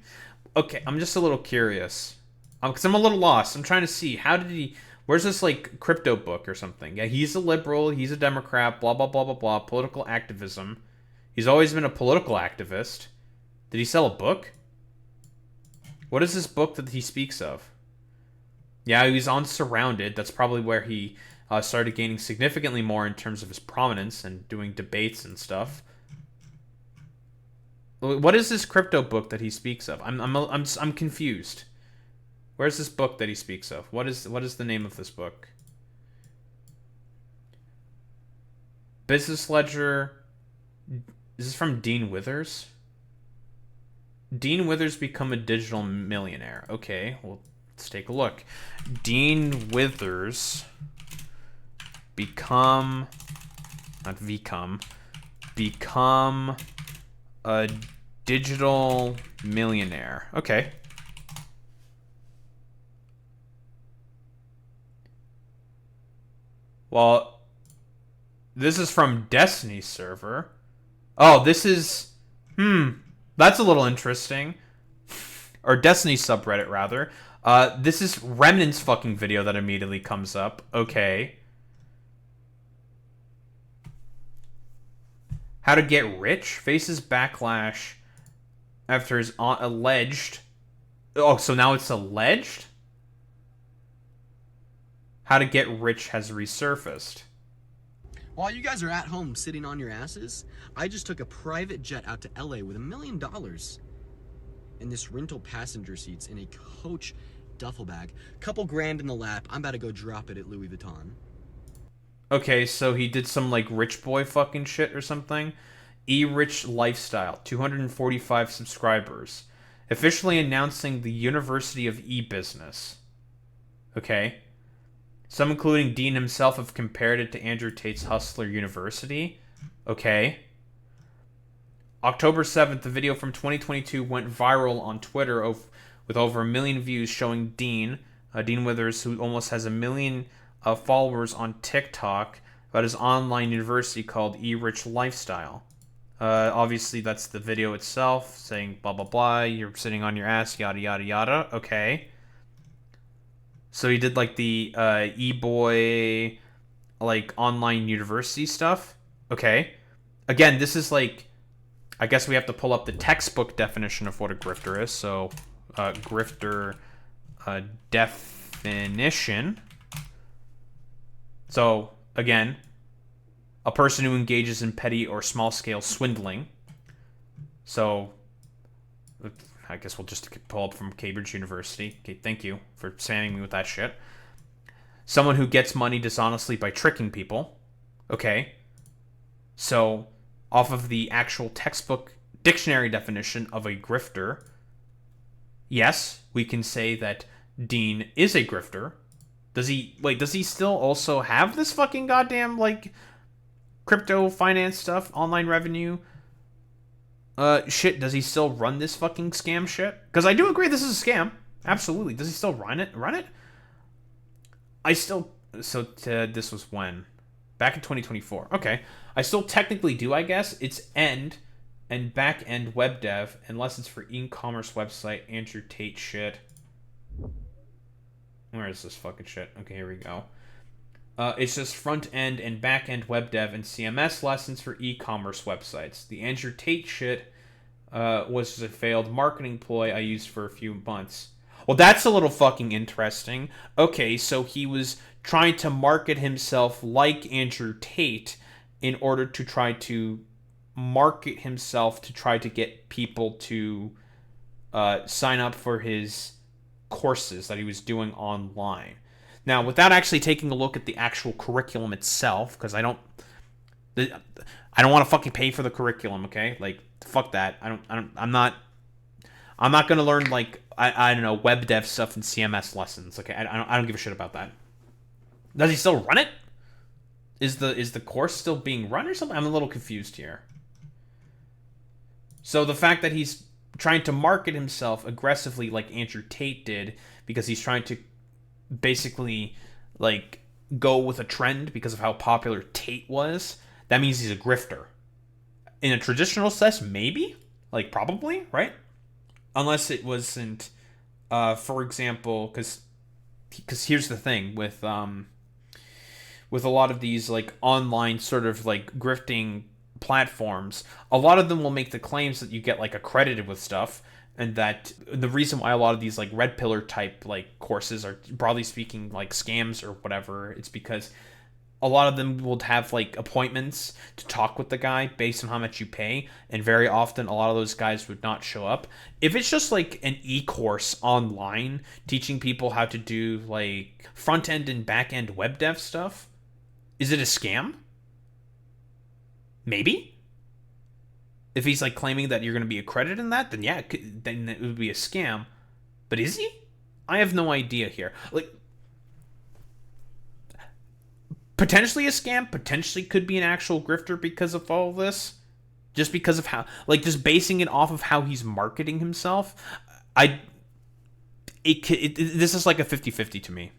Okay, I'm just a little curious. Because I'm a little lost. I'm trying to see, how did he... Where's this, like, crypto book or something? Yeah, he's a liberal, he's a Democrat, blah, blah, blah, blah, blah, political activism. He's always been a political activist. Did he sell a book? What is this book that he speaks of? Yeah, he was on Surrounded. That's probably where he started gaining significantly more in terms of his prominence and doing debates and stuff. What is this crypto book that he speaks of? I'm confused. Where's this book that he speaks of? What is the name of this book? Business Ledger. Is this from Dean Withers? Dean Withers become a digital millionaire. Okay, well, let's take a look. Dean Withers become a digital millionaire. Okay. Well, this is from Destiny server. Oh, this is... That's a little interesting. Or Destiny subreddit, rather. This is Remnant's fucking video that immediately comes up. Okay. How to get rich? Faces backlash after his alleged... Oh, so now it's alleged? How to get rich has resurfaced. While you guys are at home sitting on your asses, I just took a private jet out to LA with $1 million. And this rental passenger seats in a coach duffel bag. Couple grand in the lap. I'm about to go drop it at Louis Vuitton. Okay, so he did some, like, rich boy fucking shit or something. E-Rich Lifestyle, 245 subscribers. Officially announcing the University of E-Business. Okay. Some, including Dean himself, have compared it to Andrew Tate's Hustler University. Okay. October 7th, the video from 2022 went viral on Twitter with over 1 million views, showing Dean Withers, who almost has 1 million followers on TikTok, about his online university called E-Rich Lifestyle. Obviously, that's the video itself, saying blah, blah, blah, you're sitting on your ass, yada, yada, yada. Okay. So he did, like, the e-boy, like, online university stuff. Okay. Again, this is, like, I guess we have to pull up the textbook definition of what a grifter is. So, grifter definition. So, again, a person who engages in petty or small-scale swindling. So, I guess we'll just pull up from Cambridge University. Okay, thank you for spamming me with that shit. Someone who gets money dishonestly by tricking people. Okay. So, off of the actual textbook dictionary definition of a grifter, yes, we can say that Dean is a grifter. Does he still also have this fucking goddamn, like, crypto finance stuff, online revenue? Shit, does he still run this fucking scam shit? Because I do agree this is a scam. Absolutely. Does he still run it? This was when? Back in 2024. Okay. I still technically do, I guess. It's end and back-end web dev, unless it's for e-commerce website, Andrew Tate shit. Where is this fucking shit? Okay, here we go. It's just front-end and back-end web dev and CMS lessons for e-commerce websites. The Andrew Tate shit was a failed marketing ploy I used for a few months. Well, that's a little fucking interesting. Okay, so he was trying to market himself like Andrew Tate in order to try to market himself to try to get people to sign up for his courses that he was doing online. Now, without actually taking a look at the actual curriculum itself, because I don't want to fucking pay for the curriculum, okay? Like, fuck that. I'm not gonna learn, like, I don't know, web dev stuff and CMS lessons. Okay, I don't give a shit about that. Does he still run it? Is the course still being run or something? I'm a little confused here. So the fact that he's trying to market himself aggressively like Andrew Tate did, because he's trying to basically, like, go with a trend because of how popular Tate was, that means he's a grifter. In a traditional sense, maybe? Like, probably, right? Unless it wasn't, for example, because here's the thing, with a lot of these, like, online sort of, like, grifting platforms, a lot of them will make the claims that you get, like, accredited with stuff, and that the reason why a lot of these, like, red pillar type, like, courses are, broadly speaking, like, scams or whatever, it's because a lot of them will have, like, appointments to talk with the guy based on how much you pay, and very often a lot of those guys would not show up. If it's just, like, an e-course online teaching people how to do, like, front-end and back-end web dev stuff, is it a scam? Maybe. If he's like claiming that you're going to be accredited in that, then yeah, then it would be a scam. But is he? I have no idea here. Like, potentially a scam, potentially could be an actual grifter because of all of this. Just because of how, like, just basing it off of how he's marketing himself. This is like a 50-50 to me.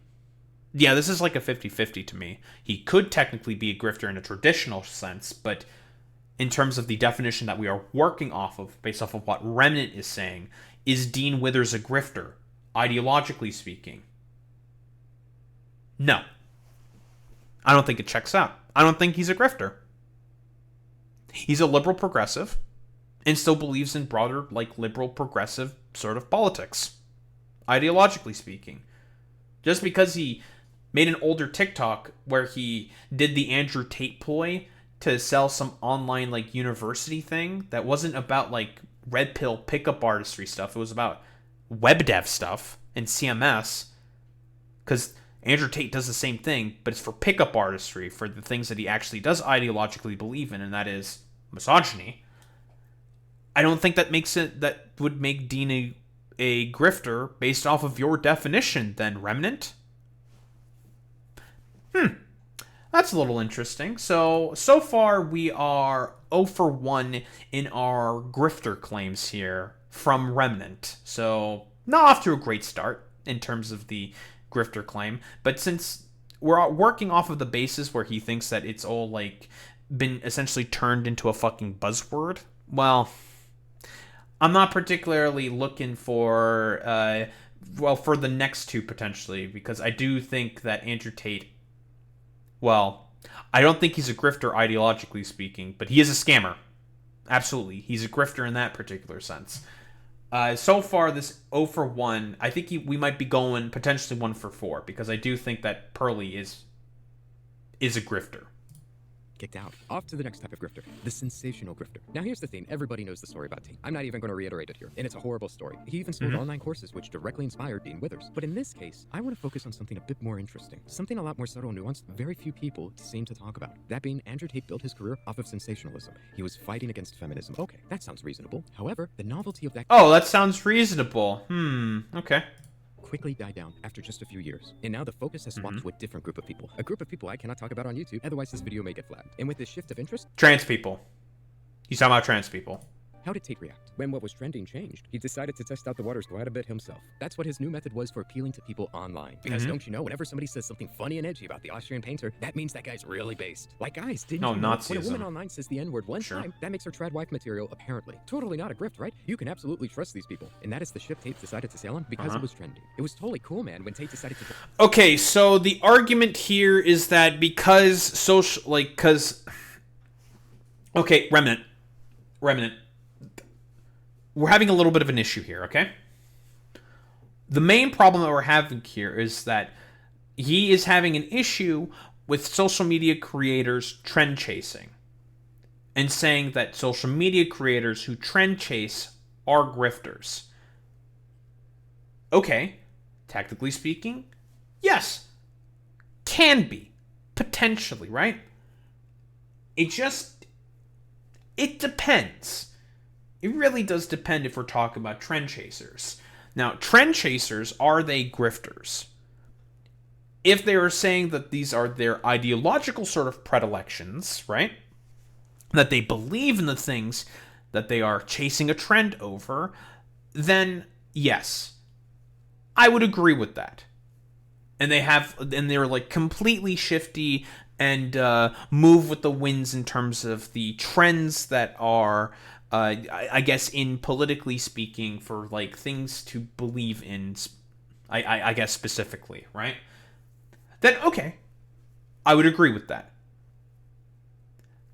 Yeah, this is like a 50-50 to me. He could technically be a grifter in a traditional sense, but in terms of the definition that we are working off of, based off of what Remnant is saying, is Dean Withers a grifter, ideologically speaking? No. I don't think it checks out. I don't think he's a grifter. He's a liberal progressive and still believes in broader, like, liberal progressive sort of politics, ideologically speaking. Just because he made an older TikTok where he did the Andrew Tate ploy to sell some online, like, university thing that wasn't about, like, red pill pickup artistry stuff. It was about web dev stuff and CMS, because Andrew Tate does the same thing, but it's for pickup artistry, for the things that he actually does ideologically believe in, and that is misogyny. I don't think that would make Dean a grifter based off of your definition, then, Remnant. That's a little interesting. So far we are 0 for 1 in our grifter claims here from Remnant. So not off to a great start in terms of the grifter claim, but since we're working off of the basis where he thinks that it's all, like, been essentially turned into a fucking buzzword, well, I'm not particularly looking for for the next two potentially, because I do think that Andrew Tate, well, I don't think he's a grifter ideologically speaking, but he is a scammer. Absolutely. He's a grifter in that particular sense. So far, this 0 for 1, I think we might be going potentially 1 for 4, because I do think that Pearly is a grifter. Kicked out. Off to the next type of grifter, the sensational grifter. Now here's the thing, everybody knows the story about Tate. I'm not even going to reiterate it here, and it's a horrible story. He even sold online courses which directly inspired Dean Withers. But in this case, I want to focus on something a bit more interesting. Something a lot more subtle and nuanced, very few people seem to talk about. That being, Andrew Tate built his career off of sensationalism. He was fighting against feminism. Okay, that sounds reasonable. However, the novelty of that... Oh, that sounds reasonable. Okay. Quickly died down after just a few years. And now the focus has swapped to a different group of people. A group of people I cannot talk about on YouTube, otherwise this video may get flagged. And with this shift of interest... Trans people. He's talking about trans people. How did Tate react? When what was trending changed, he decided to test out the waters quite a bit himself. That's what his new method was for appealing to people online. Because don't you know, whenever somebody says something funny and edgy about the Austrian painter, that means that guy's really based. Like, guys, didn't you know Nazism. when a woman online says the N-word one time, that makes her trad wife material, apparently. Totally not a grift, right? You can absolutely trust these people. And that is the ship Tate decided to sail on because it was trending. It was totally cool, man, when Tate decided to... Okay, so the argument here is that because okay, Remnant. We're having a little bit of an issue here, okay? The main problem that we're having here is that he is having an issue with social media creators trend chasing and saying that social media creators who trend chase are grifters. Okay, technically speaking, yes, can be, potentially, right? It depends. It really does depend if we're talking about trend chasers. Now, trend chasers, are they grifters? If they are saying that these are their ideological sort of predilections, right? That they believe in the things that they are chasing a trend over, then yes, I would agree with that. And they're like completely shifty and move with the winds in terms of the trends that are, I guess, in politically speaking, for like things to believe in, I guess specifically, right? Then okay, I would agree with that.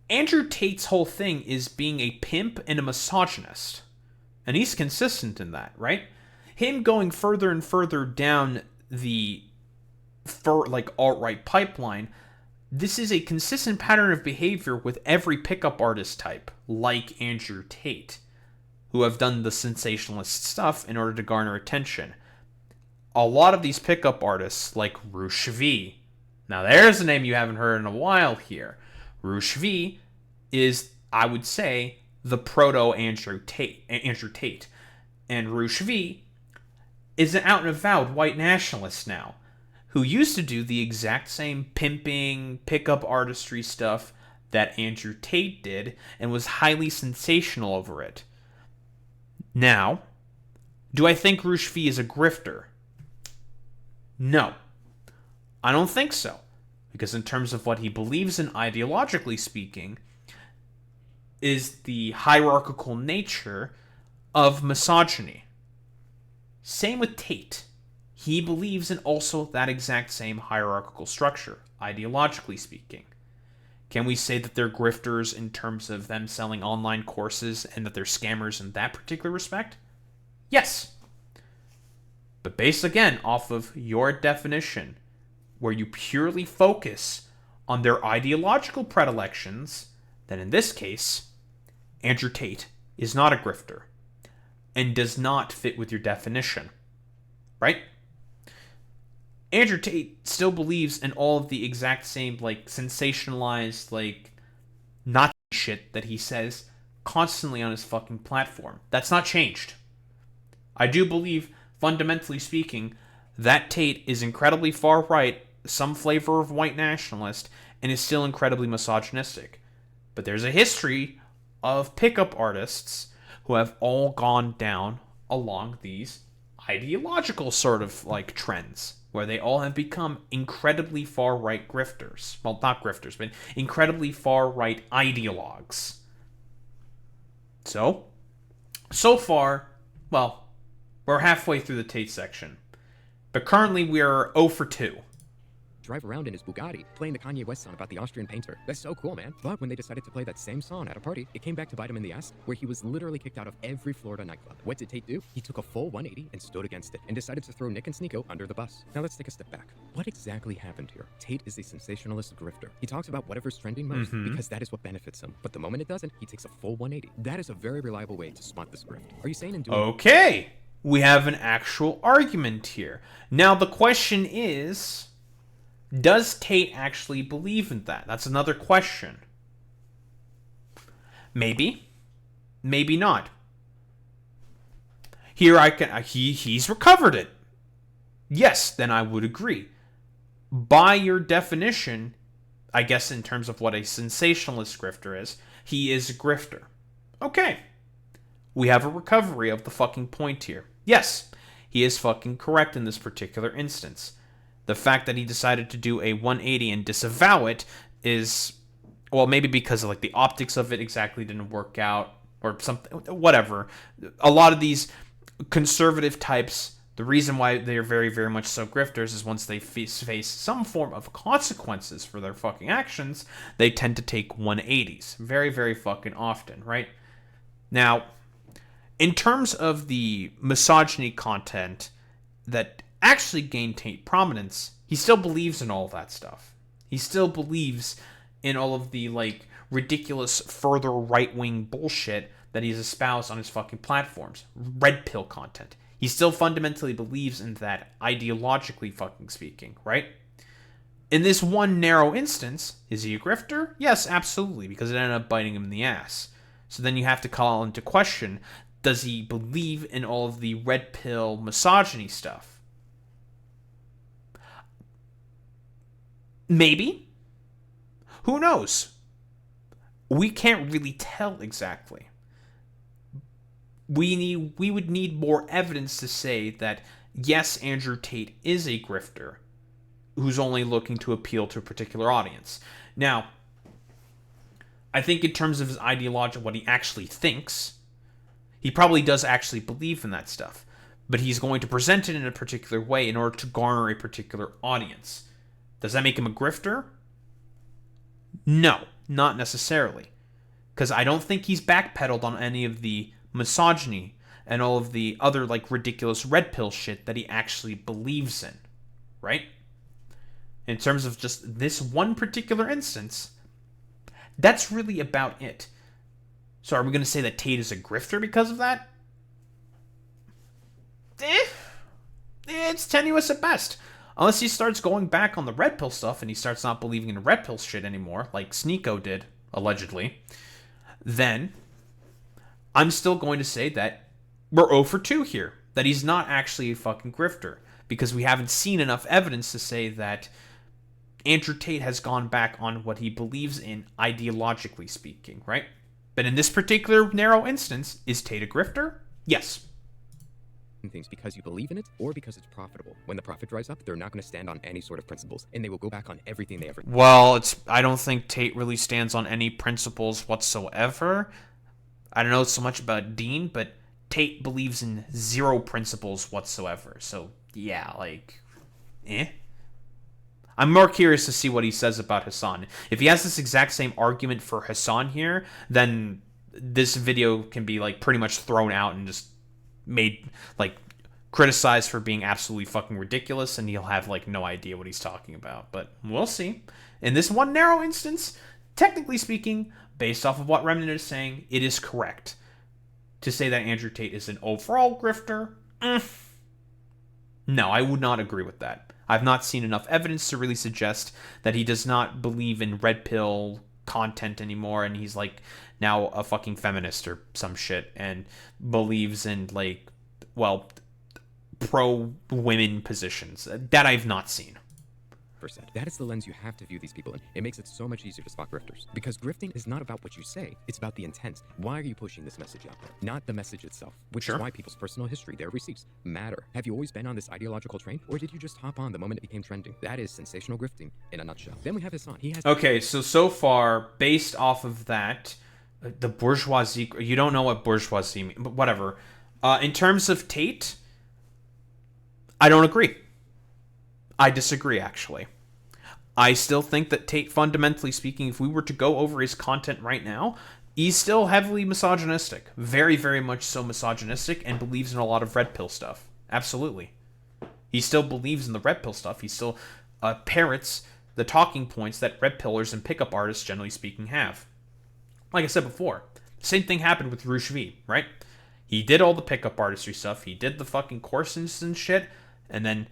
Andrew Tate's whole thing is being a pimp and a misogynist, and he's consistent in that, right? Him going further and further down the alt-right pipeline, this is a consistent pattern of behavior with every pickup artist type, like Andrew Tate, who have done the sensationalist stuff in order to garner attention. A lot of these pickup artists, like Roosh V. Now there's a name you haven't heard in a while here. Roosh V is, I would say, the proto Andrew Tate. And Roosh V is an out and avowed white nationalist now, who used to do the exact same pimping, pickup artistry stuff that Andrew Tate did, and was highly sensational over it. Now, do I think Roosh V is a grifter? No. I don't think so. Because in terms of what he believes in, ideologically speaking, is the hierarchical nature of misogyny. Same with Tate. He believes in also that exact same hierarchical structure, ideologically speaking. Can we say that they're grifters in terms of them selling online courses and that they're scammers in that particular respect? Yes. But based again off of your definition, where you purely focus on their ideological predilections, then in this case, Andrew Tate is not a grifter and does not fit with your definition. Right? Andrew Tate still believes in all of the exact same, sensationalized, Nazi shit that he says constantly on his fucking platform. That's not changed. I do believe, fundamentally speaking, that Tate is incredibly far right, some flavor of white nationalist, and is still incredibly misogynistic. But there's a history of pickup artists who have all gone down along these ideological sort of trends, where they all have become incredibly far right grifters. Well, not grifters, but incredibly far right ideologues. So far, well, we're halfway through the Tate section. But currently we are 0 for 2. Drive around in his Bugatti, playing the Kanye West song about the Austrian painter. That's so cool, man. But when they decided to play that same song at a party, it came back to bite him in the ass, where he was literally kicked out of every Florida nightclub. What did Tate do? He took a full 180 and stood against it, and decided to throw Nick and Sneeko under the bus. Now let's take a step back. What exactly happened here? Tate is a sensationalist grifter. He talks about whatever's trending most, because that is what benefits him. But the moment it doesn't, he takes a full 180. That is a very reliable way to spot this grift. Are you saying in doing... Okay, we have an actual argument here. Now the question is... does Tate actually believe in that? That's another question. Maybe. Maybe not. Here he's recovered it. Yes, then I would agree. By your definition, I guess in terms of what a sensationalist grifter is, he is a grifter. Okay. We have a recovery of the fucking point here. Yes, he is fucking correct in this particular instance. The fact that he decided to do a 180 and disavow it is, well, maybe because of the optics of it exactly didn't work out or something, whatever. A lot of these conservative types, the reason why they're very, very much so grifters is once they face some form of consequences for their fucking actions, they tend to take 180s. Very, very fucking often, right? Now, in terms of the misogyny content that actually gained Tate prominence, he still believes in all that stuff. He still believes in all of the ridiculous further right-wing bullshit that he's espoused on his fucking platforms. Red pill content. He still fundamentally believes in that, ideologically fucking speaking, right? In this one narrow instance, is he a grifter? Yes, absolutely, because it ended up biting him in the ass. So then you have to call into question, does he believe in all of the red pill misogyny stuff? Maybe. Who knows? We can't really tell exactly. We would need more evidence to say that, yes, Andrew Tate is a grifter who's only looking to appeal to a particular audience. Now, I think in terms of his ideology, what he actually thinks, he probably does actually believe in that stuff. But he's going to present it in a particular way in order to garner a particular audience. Does that make him a grifter? No, not necessarily. Because I don't think he's backpedaled on any of the misogyny and all of the other ridiculous red pill shit that he actually believes in. Right? In terms of just this one particular instance, that's really about it. So are we going to say that Tate is a grifter because of that? It's tenuous at best. Unless he starts going back on the red pill stuff and he starts not believing in red pill shit anymore, like Sneeko did allegedly, then I'm still going to say that we're 0 for 2 here. That he's not actually a fucking grifter. Because we haven't seen enough evidence to say that Andrew Tate has gone back on what he believes in, ideologically speaking, right? But in this particular narrow instance, is Tate a grifter? Yes. Things because you believe in it or because it's profitable. When the profit dries up, they're not going to stand on any sort of principles, and they will go back on everything they ever. Well, I don't think Tate really stands on any principles whatsoever. I don't know so much about Dean, but Tate believes in 0 principles whatsoever. So, yeah, like, I'm more curious to see what he says about Hasan. If he has this exact same argument for Hasan here, then this video can be, like, pretty much thrown out and just made, like, criticized for being absolutely fucking ridiculous, and he'll have, like, no idea what he's talking about. But we'll see. In this one narrow instance, technically speaking, based off of what Remnant is saying, it is correct to say that Andrew Tate is an overall grifter. No, I would not agree with that. I've not seen enough evidence to really suggest that he does not believe in red pill content anymore, and he's, like, now a fucking feminist or some shit, and believes in, like, well, pro-women positions. That I've not seen. That is the lens you have to view these people in. It makes it so much easier to spot grifters. Because grifting is not about what you say, it's about the intent. Why are you pushing this message out there? Not the message itself. Which is why people's personal history, their receipts, matter. Have you always been on this ideological train, or did you just hop on the moment it became trending? That is sensational grifting in a nutshell. Then we have Hasan. He has... Okay, so far, based off of that, the bourgeoisie... You don't know what bourgeoisie means, but whatever. In terms of Tate, I don't agree. I disagree, actually. I still think that Tate, fundamentally speaking, if we were to go over his content right now, he's still heavily misogynistic. Very, very much so misogynistic, and believes in a lot of red pill stuff. Absolutely. He still believes in the red pill stuff. He still parrots the talking points that red pillers and pickup artists, generally speaking, have. Like I said before, same thing happened with Rouge V, right? He did all the pickup artistry stuff. He did the fucking courses and shit, and then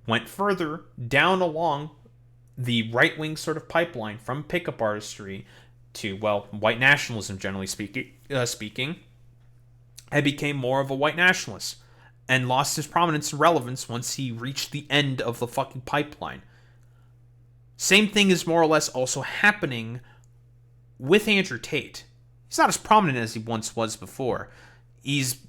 went further down along the right-wing sort of pipeline from pickup artistry to, well, white nationalism, generally speaking, and became more of a white nationalist and lost his prominence and relevance once he reached the end of the fucking pipeline. Same thing is more or less also happening with Andrew Tate. He's not as prominent as he once was before. He's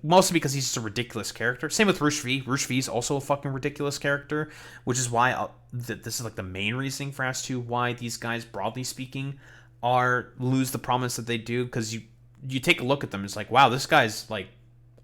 mostly because he's just a ridiculous character. Same with Rouge V. Rouge V is also a fucking ridiculous character, which is why this is like the main reasoning for as to why these guys, broadly speaking, lose the prominence that they do. Because you take a look at them, it's like, wow, this guy's like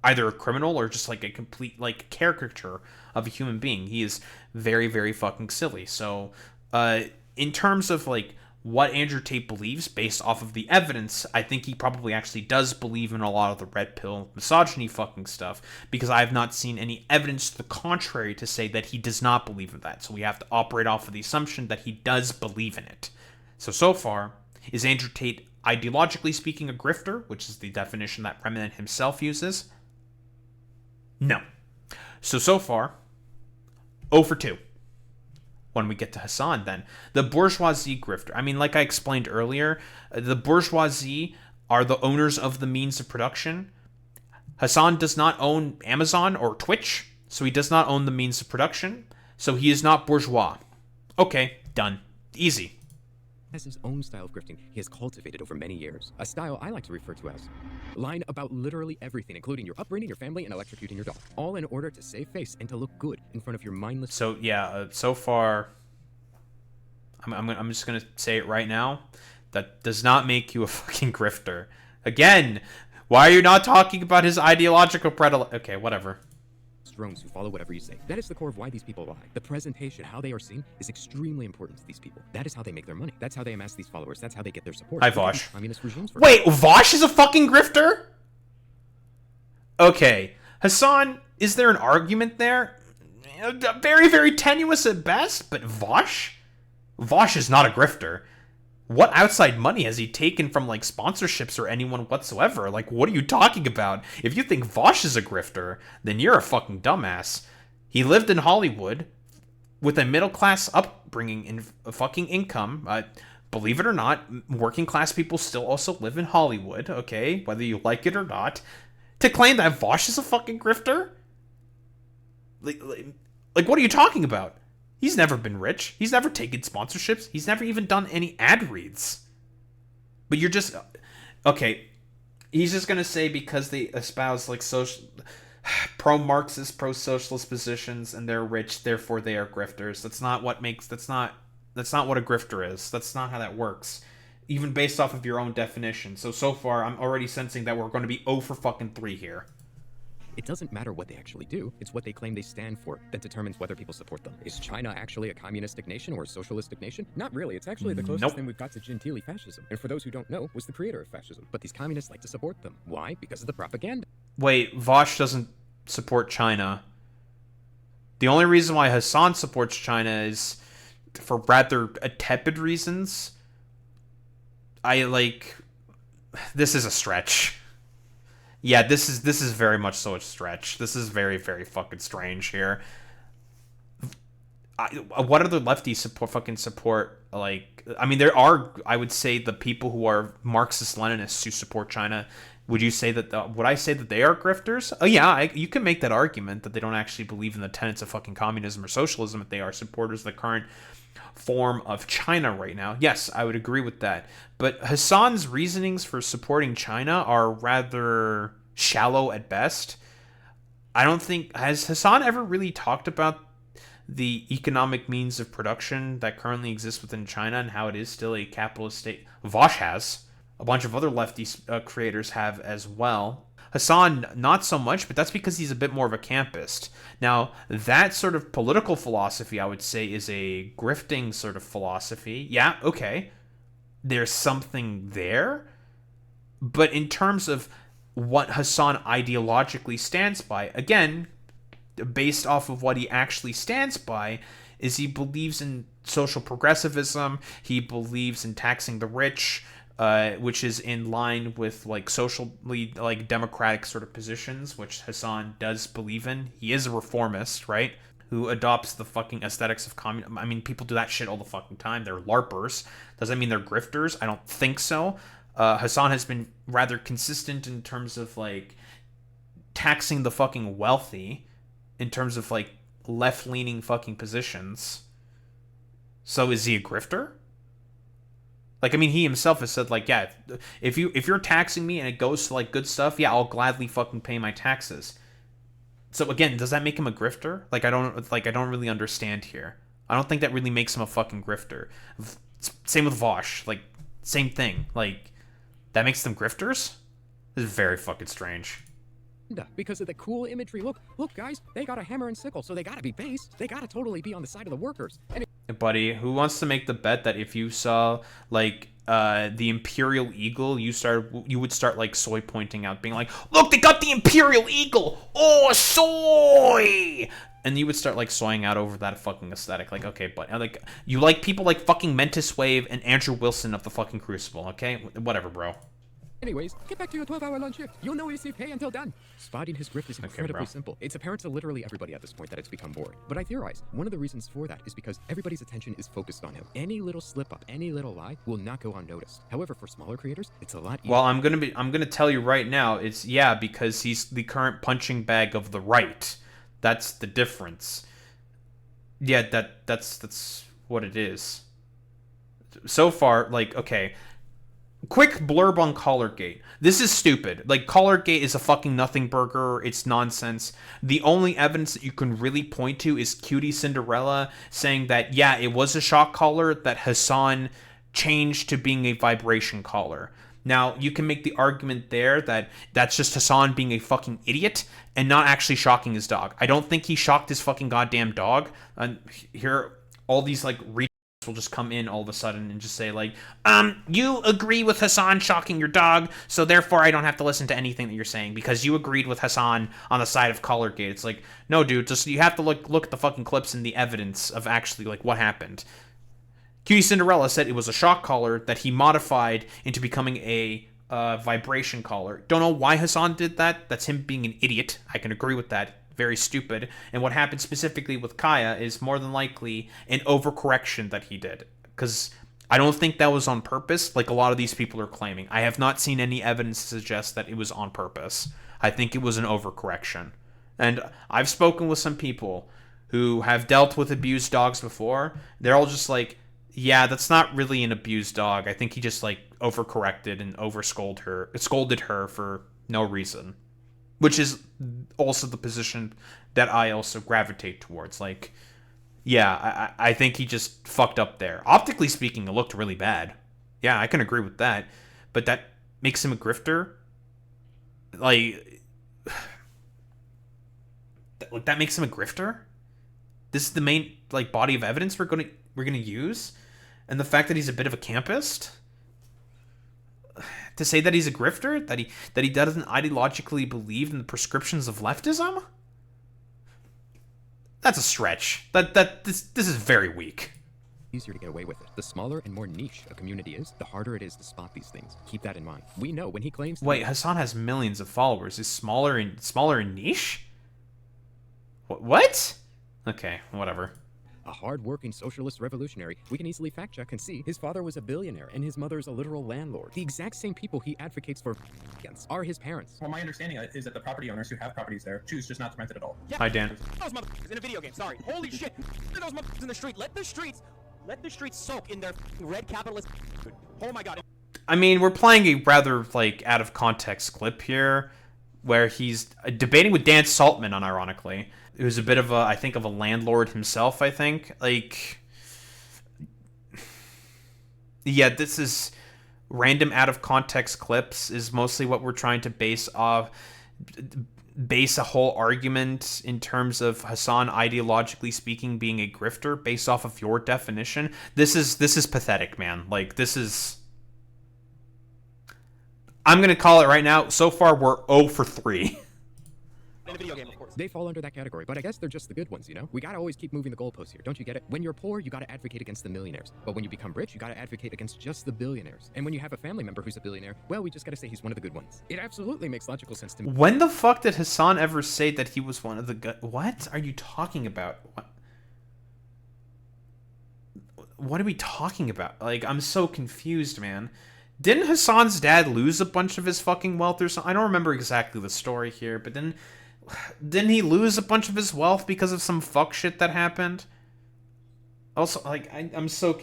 either a criminal or just like a complete like caricature of a human being. He is very, very fucking silly. So, in terms of like what Andrew Tate believes based off of the evidence, I think he probably actually does believe in a lot of the red pill misogyny fucking stuff, because I have not seen any evidence to the contrary to say that he does not believe in that. So we have to operate off of the assumption that he does believe in it. So far, is Andrew Tate ideologically speaking a grifter, which is the definition that Remnant himself uses? No. So far, 0 for 2. When we get to Hasan, then the bourgeoisie grifter. I mean, like I explained earlier, the bourgeoisie are the owners of the means of production. Hasan does not own Amazon or Twitch, so he does not own the means of production. So he is not bourgeois. Okay, done. Easy. Has his own style of grifting he has cultivated over many years. A style I like to refer to as lying about literally everything, including your upbringing, your family, and electrocuting your dog. All in order to save face and to look good in front of your mindless... So, yeah, so far, I'm just going to say it right now. That does not make you a fucking grifter. Again, why are you not talking about his ideological predilection? Okay, whatever. Drones who follow whatever you say. That is the core of why these people lie. The presentation, how they are seen, is extremely important to these people. That is how they make their money. That's how they amass these followers. That's how they get their support. Hi, Vaush. Communist regimes for... Wait, Vaush is a fucking grifter? Okay. Hasan, is there an argument there? Very, very tenuous at best, but Vaush? Vaush is not a grifter. What outside money has he taken from, like, sponsorships or anyone whatsoever? Like, what are you talking about? If you think Vaush is a grifter, then you're a fucking dumbass. He lived in Hollywood with a middle-class upbringing and fucking income, believe it or not, working class people still also live in Hollywood, okay? Whether you like it or not. To claim that Vaush is a fucking grifter? Like, what are you talking about? He's never been rich. He's never taken sponsorships. He's never even done any ad reads. But you're just... Okay, he's just going to say because they espouse, like, pro-Marxist, pro-socialist positions and they're rich, therefore they are grifters. That's not what a grifter is. That's not how that works. Even based off of your own definition. So far, I'm already sensing that we're going to be 0 for fucking 3 here. It doesn't matter what they actually do, it's what they claim they stand for that determines whether people support them. Is China actually a communistic nation or a socialistic nation? Not really, it's actually the closest thing we've got to gentile fascism. And for those who don't know, was the creator of fascism. But these communists like to support them. Why? Because of the propaganda. Wait, Vaush doesn't support China. The only reason why Hasan supports China is for rather tepid reasons. This is a stretch. Yeah, this is very much so a stretch. This is very, very fucking strange here. What other lefties support? Like, I mean, there are, I would say, the people who are Marxist-Leninists who support China. Would you say that? Would I say that they are grifters? Oh yeah, you can make that argument that they don't actually believe in the tenets of fucking communism or socialism. If they are supporters of the current form of China right now, yes, I would agree with that. But Hasan's reasonings for supporting China are rather shallow at best. I don't think, has Hasan ever really talked about the economic means of production that currently exists within China and how it is still a capitalist state? Vaush has. A bunch of other lefty creators have as well. Hasan, not so much, but that's because he's a bit more of a campist. Now, that sort of political philosophy, I would say, is a grifting sort of philosophy. Yeah, okay. There's something there. But in terms of what Hasan ideologically stands by, again, based off of what he actually stands by, is he believes in social progressivism, he believes in taxing the rich, which is in line with like socially like democratic sort of positions, which Hasan does believe in. He is a reformist, right? Who adopts the fucking aesthetics of communism. I mean, people do that shit all the fucking time. They're LARPers. Does that mean they're grifters? I don't think so. Hasan has been rather consistent in terms of like taxing the fucking wealthy, in terms of like left-leaning fucking positions. So is he a grifter? Like, I mean, he himself has said, like, yeah, if you're taxing me and it goes to, like, good stuff, yeah, I'll gladly fucking pay my taxes. So, again, does that make him a grifter? Like, I don't really understand here. I don't think that really makes him a fucking grifter. Same with Vaush. Like, same thing. Like, that makes them grifters? This is very fucking strange. Because of the cool imagery. Look, guys, they got a hammer and sickle, so they gotta be base. They gotta totally be on the side of the workers. And buddy, who wants to make the bet that if you saw like the Imperial Eagle, you would start like soy pointing out, being like, look, they got the Imperial Eagle, oh soy, and you would start like soying out over that fucking aesthetic. Like, okay, but like you like people like fucking Mentis Wave and Andrew Wilson of the fucking Crucible, okay, whatever, bro. Anyways, get back to your 12-hour lunch shift. You'll know receive pay until done. Spotting his grift is incredibly simple. It's apparent to literally everybody at this point that it's become boring. But I theorize, one of the reasons for that is because everybody's attention is focused on him. Any little slip-up, any little lie will not go unnoticed. However, for smaller creators, it's a lot easier. Well, I'm gonna tell you right now, it's, yeah, because he's the current punching bag of the right. That's the difference. Yeah, that's what it is. So far, like, okay, quick blurb on Collargate. This is stupid. Like, Collargate is a fucking nothing burger. It's nonsense. The only evidence that you can really point to is Cutie Cinderella saying that, yeah, it was a shock collar that Hasan changed to being a vibration collar. Now, you can make the argument there that that's just Hasan being a fucking idiot and not actually shocking his dog. I don't think he shocked his fucking goddamn dog. And here, all these, like, will just come in all of a sudden and just say, like, you agree with Hasan shocking your dog, so therefore I don't have to listen to anything that you're saying because you agreed with Hasan on the side of Collargate. It's like, no, dude, just you have to look at the fucking clips and the evidence of actually, like, what happened. Cutie Cinderella said it was a shock collar that he modified into becoming a vibration collar. Don't know why Hasan did that. That's him being an idiot. I can agree with that. Very stupid. And what happened specifically with Kaya is more than likely an overcorrection that he did. Because I don't think that was on purpose, like a lot of these people are claiming. I have not seen any evidence to suggest that it was on purpose. I think it was an overcorrection. And I've spoken with some people who have dealt with abused dogs before. They're all just like, yeah, that's not really an abused dog. I think he just like overcorrected and scolded her for no reason. Which is also the position that I also gravitate towards. Like, yeah, I think he just fucked up there. Optically speaking, it looked really bad. Yeah, I can agree with that. But that makes him a grifter? Like, that makes him a grifter? This is the main like body of evidence we're gonna use? And the fact that he's a bit of a campist? To say that he's a grifter? That he doesn't ideologically believe in the prescriptions of leftism? That's a stretch. This is very weak. Easier to get away with it. The smaller and more niche a community is, the harder it is to spot these things. Keep that in mind. We know when he claims... Wait, Hasan has millions of followers. Is smaller and niche? What? Okay, whatever. A hard-working socialist revolutionary, we can easily fact-check and see his father was a billionaire and his mother's a literal landlord. The exact same people he advocates for against are his parents. Well, my understanding is that the property owners who have properties there choose just not to rent it at all. Yeah. Hi, Dan. Those motherfuckers in a video game, sorry. Holy shit. Those motherfuckers in the street. Let the streets soak in their red capitalist food. Oh my god. I mean, we're playing a rather, like, out-of-context clip here, where he's debating with Dan Saltman, unironically, who's a bit of I think, of a landlord himself, I think. Like, yeah, this is random out-of-context clips is mostly what we're trying to base a whole argument in terms of Hasan, ideologically speaking, being a grifter, based off of your definition. This is pathetic, man. Like, this is... I'm going to call it right now. So far, we're 0 for 3. In a video game, of course. They fall under that category, but I guess they're just the good ones, you know? We gotta always keep moving the goalposts here, don't you get it? When you're poor, you gotta advocate against the millionaires. But when you become rich, you gotta advocate against just the billionaires. And when you have a family member who's a billionaire, well, we just gotta say he's one of the good ones. It absolutely makes logical sense to me. When the fuck did Hasan ever say that he was one of the good... What are you talking about? What are we talking about? Like, I'm so confused, man. Didn't Hasan's dad lose a bunch of his fucking wealth or something? I don't remember exactly the story here, but didn't he lose a bunch of his wealth because of some fuck shit that happened? Also, like, I'm so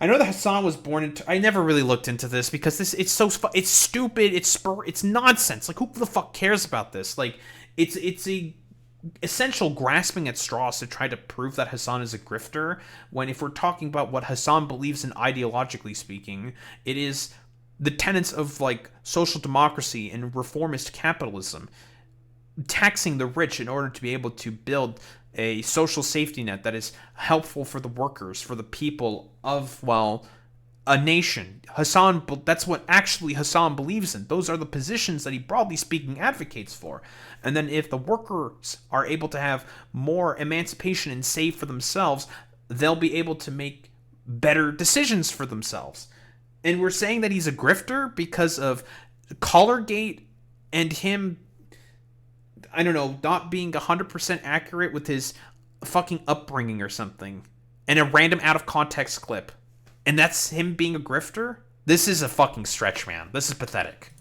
I know that Hasan was born into... I never really looked into this because it's stupid, it's nonsense. Like, who the fuck cares about this? Like, it's a essential grasping at straws to try to prove that Hasan is a grifter, when if we're talking about what Hasan believes in ideologically speaking, it is the tenets of, like, social democracy and reformist capitalism, taxing the rich in order to be able to build a social safety net that is helpful for the workers, for the people of, well, a nation. That's what actually Hasan believes in. Those are the positions that he, broadly speaking, advocates for. And then if the workers are able to have more emancipation and save for themselves, they'll be able to make better decisions for themselves. And we're saying that he's a grifter because of Collargate and him, I don't know, not being 100% accurate with his fucking upbringing or something. And a random out-of-context clip. And that's him being a grifter? This is a fucking stretch, man. This is pathetic.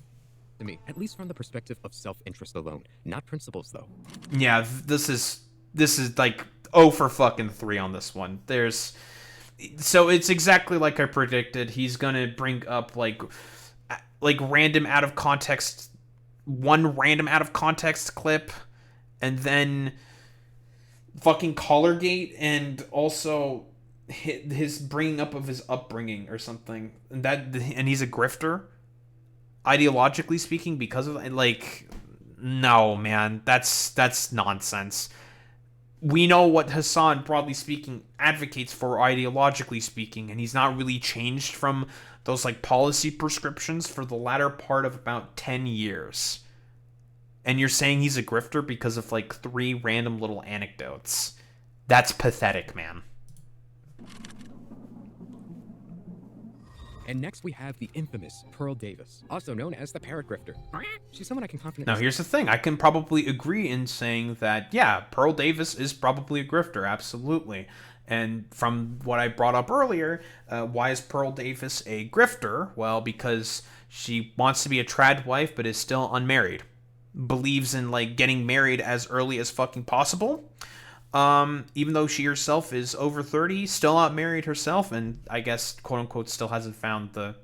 To me, at least from the perspective of self-interest alone, not principles, though. Yeah, this is like 0 for fucking 3 on this one. So it's exactly like I predicted. He's gonna bring up like random out of context, one random out of context clip, and then fucking Collargate, and also his bringing up of his upbringing or something, and he's a grifter, ideologically speaking, because of, like, no, man, that's nonsense. We know what Hasan, broadly speaking, advocates for ideologically speaking, and he's not really changed from those, like, policy prescriptions for the latter part of about 10 years. And you're saying he's a grifter because of, like, 3 random little anecdotes. That's pathetic, man. And next we have the infamous Pearl Davis, also known as the Parrot Grifter. She's someone I can confidently... Now, here's the thing. I can probably agree in saying that, yeah, Pearl Davis is probably a grifter, absolutely. And from what I brought up earlier, why is Pearl Davis a grifter? Well, because she wants to be a trad wife but is still unmarried. Believes in like getting married as early as fucking possible. Even though she herself is over 30, still not married herself, and I guess quote unquote still hasn't found the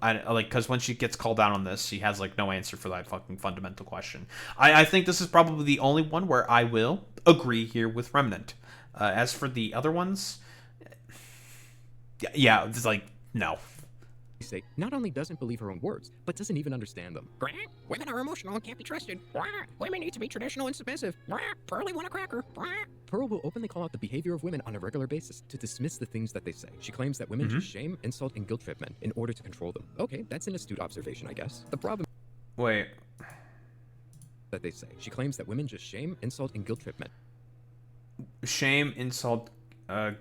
because when she gets called out on this, she has like no answer for that fucking fundamental question. I think this is probably the only one where I will agree here with Remnant. As for the other ones, yeah, it's like no. Say not only doesn't believe her own words, but doesn't even understand them. Women are emotional and can't be trusted. Women need to be traditional and submissive. Pearly want a cracker. Pearl will openly call out the behavior of women on a regular basis to dismiss the things that they say. She claims that women just shame, insult, and guilt trip men in order to control them. Okay, that's an astute observation, I guess. The problem Wait. that they say. She claims that women just shame, insult, and guilt trip men. Shame, insult,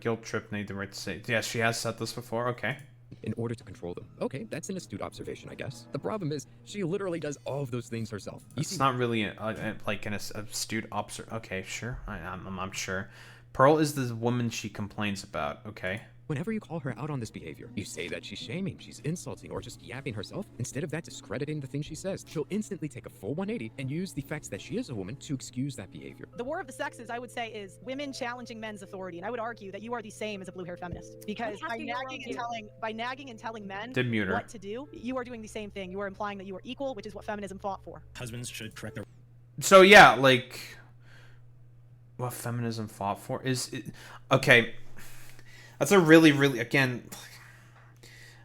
guilt trip, need the right to say. Yes, she has said this before. Okay. In order to control them. Okay, that's an astute observation, I guess. The problem is, she literally does all of those things herself. It's not really like an astute observation. Okay, sure. I'm sure. Pearl is the woman she complains about. Okay. Whenever you call her out on this behavior, you say that she's shaming, she's insulting, or just yapping herself. Instead of that discrediting the things she says, she'll instantly take a full 180 and use the facts that she is a woman to excuse that behavior. The war of the sexes, I would say, is women challenging men's authority, and I would argue that you are the same as a blue-hair feminist, because by nagging and telling men what to do, you are doing the same thing. You are implying that you are equal, which is what feminism fought for. Husbands should correct their... So yeah, like what feminism fought for is okay. That's a really, really, again,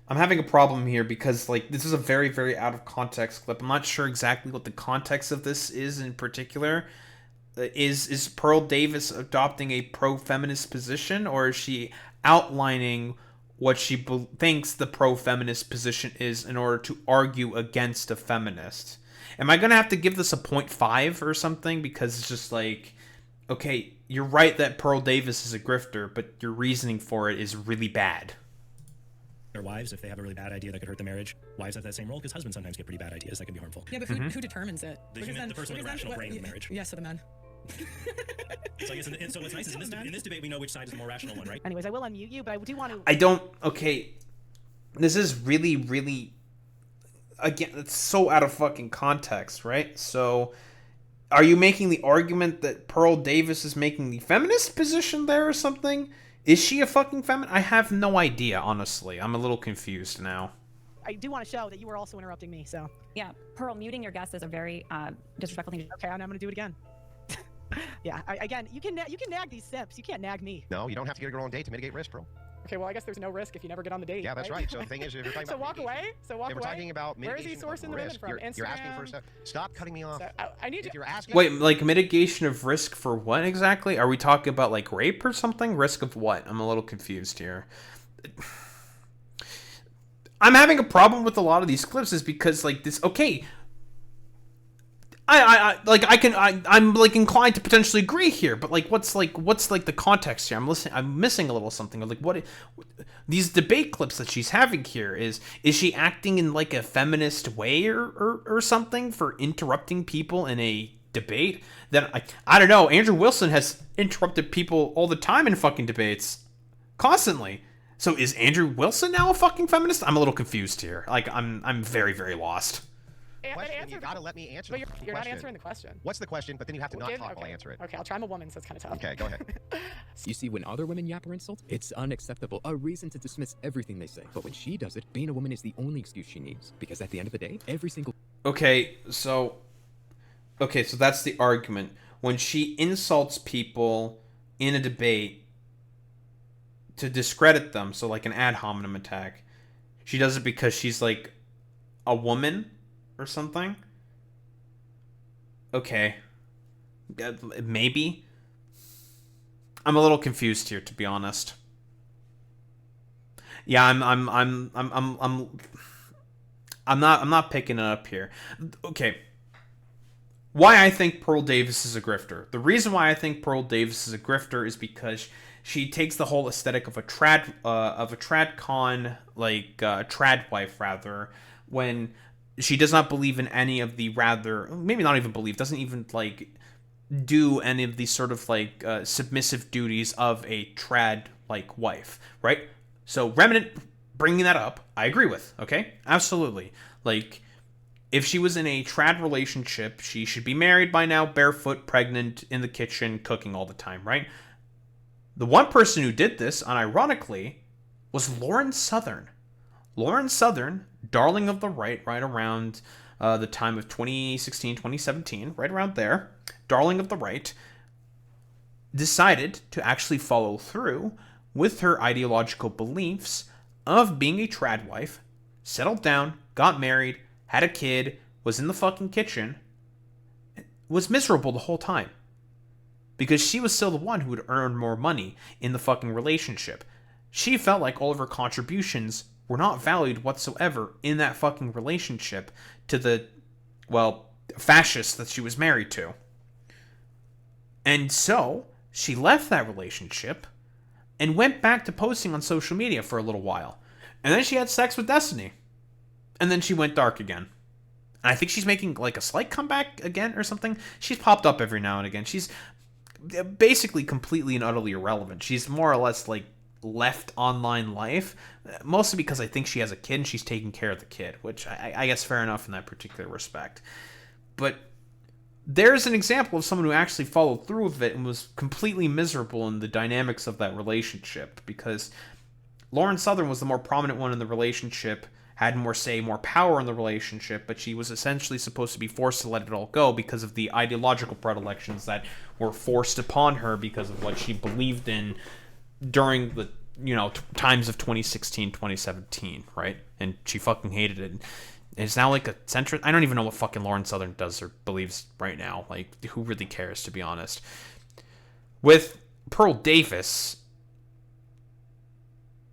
I'm having a problem here because, like, this is a very, very out of context clip. I'm not sure exactly what the context of this is in particular. Is Pearl Davis adopting a pro-feminist position, or is she outlining what she thinks the pro-feminist position is in order to argue against a feminist? Am I going to have to give this a 0.5 or something? Because it's just like, okay, you're right that Pearl Davis is a grifter, but your reasoning for it is really bad. Their wives, if they have a really bad idea that could hurt the marriage, wives have that same role, because husbands sometimes get pretty bad ideas that can be harmful. Yeah, but who determines it? The person with the rational brain of the marriage. Yes, so the men. So I guess, so what's nice is in this debate, we know which side is the more rational one, right? Anyways, I will unmute you, but I do want to... I don't... Okay. This is really, really... Again, it's so out of fucking context, right? So... Are you making the argument that Pearl Davis is making the feminist position there or something? Is she a fucking feminist? I have no idea, honestly. I'm a little confused now. I do want to show that you were also interrupting me, so... Yeah, Pearl, muting your guest is a very disrespectful thing to do. Okay, and I'm going to do it again. Yeah, again, you can nag these simps. You can't nag me. No, you don't have to get a girl on a date to mitigate risk, bro. Okay, well, I guess there's no risk if you never get on the date. Yeah, that's right. So the thing is, if you're talking about away. So walk away. We're talking about mitigation. Where is he sourcing the women from? Instagram? You're asking for stuff. Stop cutting me off. So, I need if you. You're asking. Wait, like mitigation of risk for what exactly? Are we talking about like rape or something? Risk of what? I'm a little confused here. I'm having a problem with a lot of these clips is because like this. Okay. I'm like inclined to potentially agree here, but like what's the context here? I'm missing a little something. Like what these debate clips that she's having here is she acting in like a feminist way or something for interrupting people in a debate? Then I don't know. Andrew Wilson has interrupted people all the time in fucking debates, constantly. So is Andrew Wilson now a fucking feminist? I'm a little confused here. Like I'm very, very lost. You gotta let me answer. But you're not answering the question. What's the question? But then you have to not talk while I answer it. Okay, I'll try. I'm a woman, so it's kind of tough. Okay, go ahead. You see, when other women yap or insult, it's unacceptable, a reason to dismiss everything they say. But when she does it, being a woman is the only excuse she needs. Because at the end of the day, every single... Okay, so that's the argument. When she insults people in a debate to discredit them, so like an ad hominem attack, she does it because she's like a woman or something? Okay. Maybe. I'm a little confused here, to be honest. Yeah, I'm not picking it up here. Okay. Why I think Pearl Davis is a grifter. The reason why I think Pearl Davis is a grifter is because she takes the whole aesthetic of a trad wife rather, when she does not believe in any of the doesn't even do any of these sort of like submissive duties of a trad like wife, right? So Remnant bringing that up, I agree with. Okay, absolutely. Like, if she was in a trad relationship, she should be married by now, barefoot, pregnant, in the kitchen, cooking all the time, right? The one person who did this, unironically, was Lauren Southern. Lauren Southern, darling of the right around the time of 2016, 2017, right around there, darling of the right, decided to actually follow through with her ideological beliefs of being a trad wife, settled down, got married, had a kid, was in the fucking kitchen, was miserable the whole time. Because she was still the one who would earn more money in the fucking relationship. She felt like all of her contributions were not valued whatsoever in that fucking relationship to the, well, fascists that she was married to. And so, she left that relationship and went back to posting on social media for a little while. And then she had sex with Destiny. And then she went dark again. And I think she's making like a slight comeback again or something. She's popped up every now and again. She's basically completely and utterly irrelevant. She's more or less like left online life, mostly because I think she has a kid and she's taking care of the kid, which I guess fair enough in that particular respect. But there's an example of someone who actually followed through with it and was completely miserable in the dynamics of that relationship, because Lauren Southern was the more prominent one in the relationship, had more say, more power in the relationship, but she was essentially supposed to be forced to let it all go because of the ideological predilections that were forced upon her because of what she believed in during the, times of 2016, 2017, right? And she fucking hated it. It's now like a centrist. I don't even know what fucking Lauren Southern does or believes right now. Like, who really cares, to be honest? With Pearl Davis,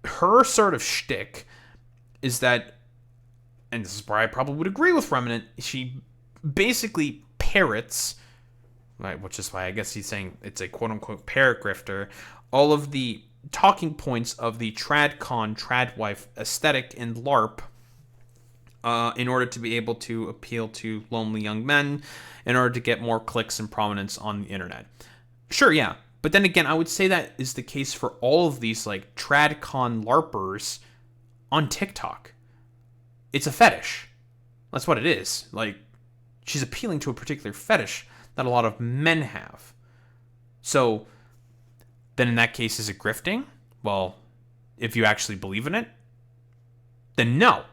her sort of shtick is that, and this is where I probably would agree with Remnant, she basically parrots, right, which is why I guess he's saying it's a quote-unquote parrot grifter, all of the talking points of the tradcon, tradwife aesthetic and LARP in order to be able to appeal to lonely young men, in order to get more clicks and prominence on the internet. Sure, yeah. But then again, I would say that is the case for all of these like tradcon LARPers on TikTok. It's a fetish. That's what it is. Like, she's appealing to a particular fetish that a lot of men have. So, then in that case, is it grifting? Well, if you actually believe in it, then no.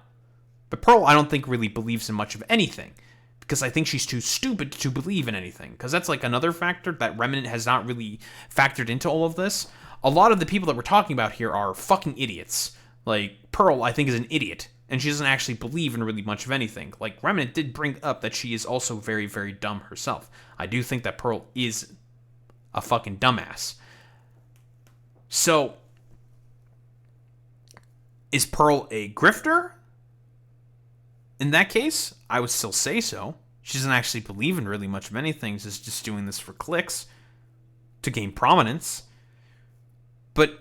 But Pearl, I don't think really believes in much of anything, because I think she's too stupid to believe in anything. Because that's like another factor that Remnant has not really factored into all of this. A lot of the people that we're talking about here are fucking idiots. Like, Pearl, I think, is an idiot, and she doesn't actually believe in really much of anything. Like, Remnant did bring up that she is also very, very dumb herself. I do think that Pearl is a fucking dumbass. So, is Pearl a grifter? In that case, I would still say so. She doesn't actually believe in really much of anything. She's just doing this for clicks, to gain prominence. But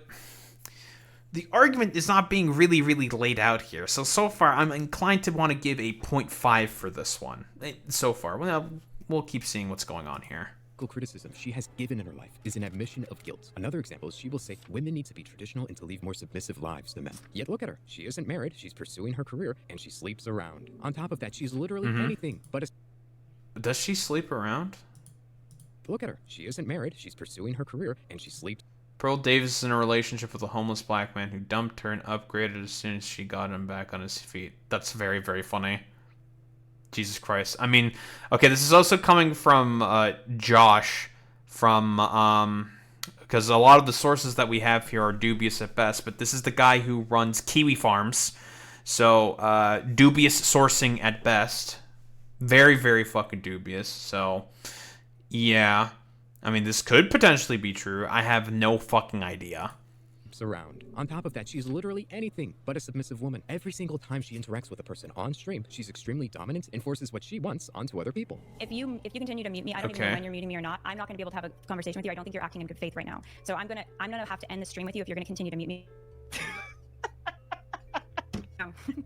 the argument is not being really, really laid out here. So far, I'm inclined to want to give a 0.5 for this one. So far. Well, we'll keep seeing what's going on here. Criticism she has given in her life is an admission of guilt. Another example is she will say women need to be traditional and to lead more submissive lives than men. Yet look at her. She isn't married, she's pursuing her career, and she sleeps around. On top of that, she's literally anything but a... Does she sleep around? Look at her. She isn't married, she's pursuing her career, and she sleeps... Pearl Davis is in a relationship with a homeless black man who dumped her and upgraded as soon as she got him back on his feet. That's very, very funny. Jesus Christ. I mean, okay, this is also coming from Josh from, because a lot of the sources that we have here are dubious at best, but this is the guy who runs Kiwi Farms. So, dubious sourcing at best. Very, very fucking dubious. So, yeah. I mean, this could potentially be true. I have no fucking idea. Around. On top of that, she's literally anything but a submissive woman. Every single time she interacts with a person on stream, she's extremely dominant and forces what she wants onto other people. If you continue to mute me, I don't even know when you're muting me or not. I'm not going to be able to have a conversation with you. I don't think you're acting in good faith right now. So I'm gonna have to end the stream with you if you're going to continue to mute me.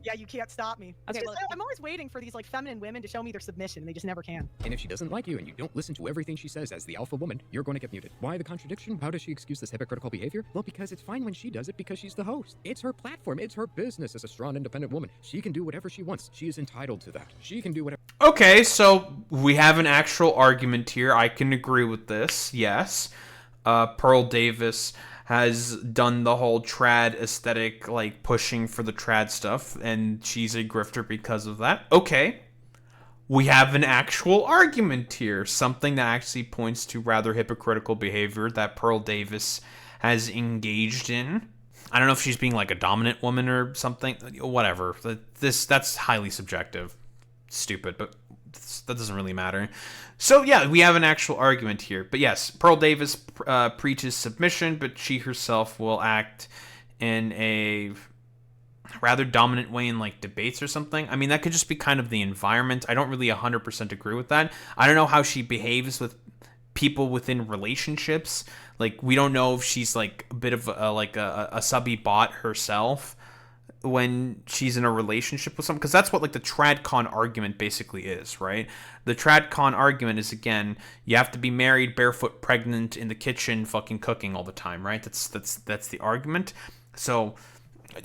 Yeah, you can't stop me. Okay, Just, I'm always waiting for these like feminine women to show me their submission, and they just never can. And if she doesn't like you and you don't listen to everything she says as the alpha woman, you're going to get muted. Why the contradiction? How does she excuse this hypocritical behavior? Well, because it's fine when she does it because she's the host. It's her platform. It's her business as a strong, independent woman. She can do whatever she wants. She is entitled to that. She can do whatever. Okay, so we have an actual argument here. I can agree with this. Yes. Pearl Davis has done the whole trad aesthetic, like pushing for the trad stuff, and she's a grifter because of that. Okay. We have an actual argument here, something that actually points to rather hypocritical behavior that Pearl Davis has engaged in. I don't know if she's being like a dominant woman or something, whatever. That's highly subjective. Stupid, but that doesn't really matter. So yeah, we have an actual argument here. But yes, Pearl Davis preaches submission, but she herself will act in a rather dominant way in like debates or something. I mean, that could just be kind of the environment. I don't really 100% agree with that. I don't know how she behaves with people within relationships. Like, we don't know if she's like a bit of a subby bot herself when she's in a relationship with someone, because that's what like the tradcon argument basically is, right? The tradcon argument is, again, you have to be married, barefoot, pregnant, in the kitchen, fucking cooking all the time, right? That's the argument. So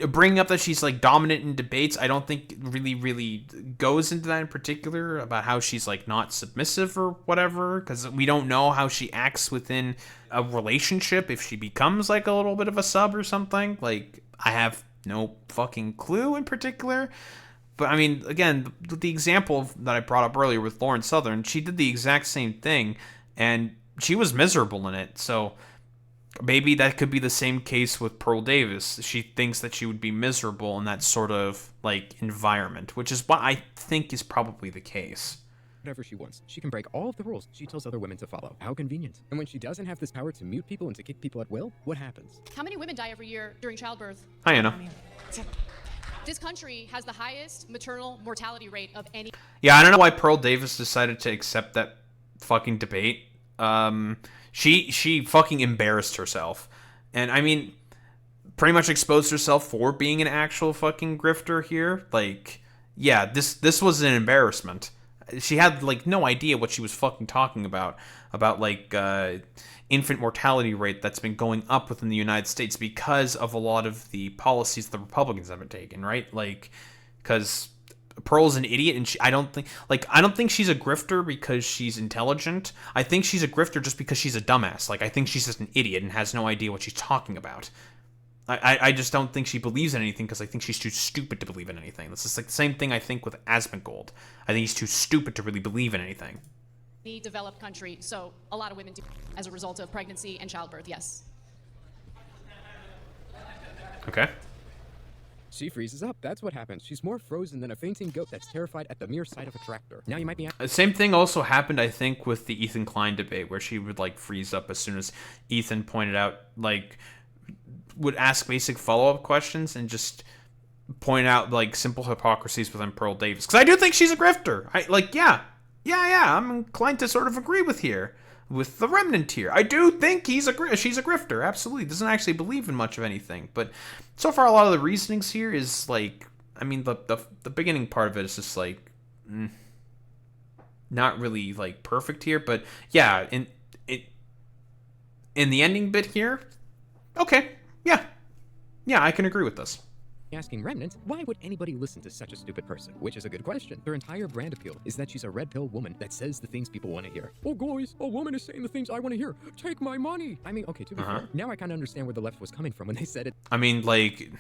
bringing up that she's like dominant in debates, I don't think really goes into that in particular about how she's like not submissive or whatever, because we don't know how she acts within a relationship, if she becomes like a little bit of a sub or something. Like, I have no fucking clue in particular. But I mean, again, the example that I brought up earlier with Lauren Southern, she did the exact same thing and she was miserable in it. So maybe that could be the same case with Pearl Davis. She thinks that she would be miserable in that sort of like environment, which is what I think is probably the case. Whatever she wants. She can break all of the rules she tells other women to follow. How convenient. And when she doesn't have this power to mute people and to kick people at will, what happens? How many women die every year during childbirth? Hi, Anna. This country has the highest maternal mortality rate of any. Yeah, I don't know why Pearl Davis decided to accept that fucking debate. She fucking embarrassed herself. And I mean, pretty much exposed herself for being an actual fucking grifter here. Like, yeah, this was an embarrassment. She had like no idea what she was fucking talking about like infant mortality rate that's been going up within the United States because of a lot of the policies the Republicans have been taking, right? Like, because Pearl's an idiot, and I don't think she's a grifter because she's intelligent. I think she's a grifter just because she's a dumbass. Like, I think she's just an idiot and has no idea what she's talking about. I just don't think she believes in anything because I think she's too stupid to believe in anything. This is like the same thing I think with Asmongold. I think he's too stupid to really believe in anything. Developed country, so a lot of women do as a result of pregnancy and childbirth, yes. Okay. She freezes up. That's what happens. She's more frozen than a fainting goat that's terrified at the mere sight of a tractor. Now you might be... Same thing also happened, I think, with the Ethan Klein debate, where she would like freeze up as soon as Ethan pointed out, like, would ask basic follow-up questions and just point out like simple hypocrisies within Pearl Davis. Because I do think she's a grifter. I'm inclined to sort of agree with the Remnant here. I do think she's a grifter. Absolutely. Doesn't actually believe in much of anything. But so far, a lot of the reasonings here is like, I mean, the beginning part of it is just like not really like perfect here. But yeah, in the ending bit here, okay. Yeah, I can agree with this. Asking Remnant, why would anybody listen to such a stupid person? Which is a good question. Her entire brand appeal is that she's a red pill woman that says the things people want to hear. Oh, guys, a woman is saying the things I want to hear. Take my money. I mean, okay, to be fair, now I kind of understand where the left was coming from when they said it. I mean, like,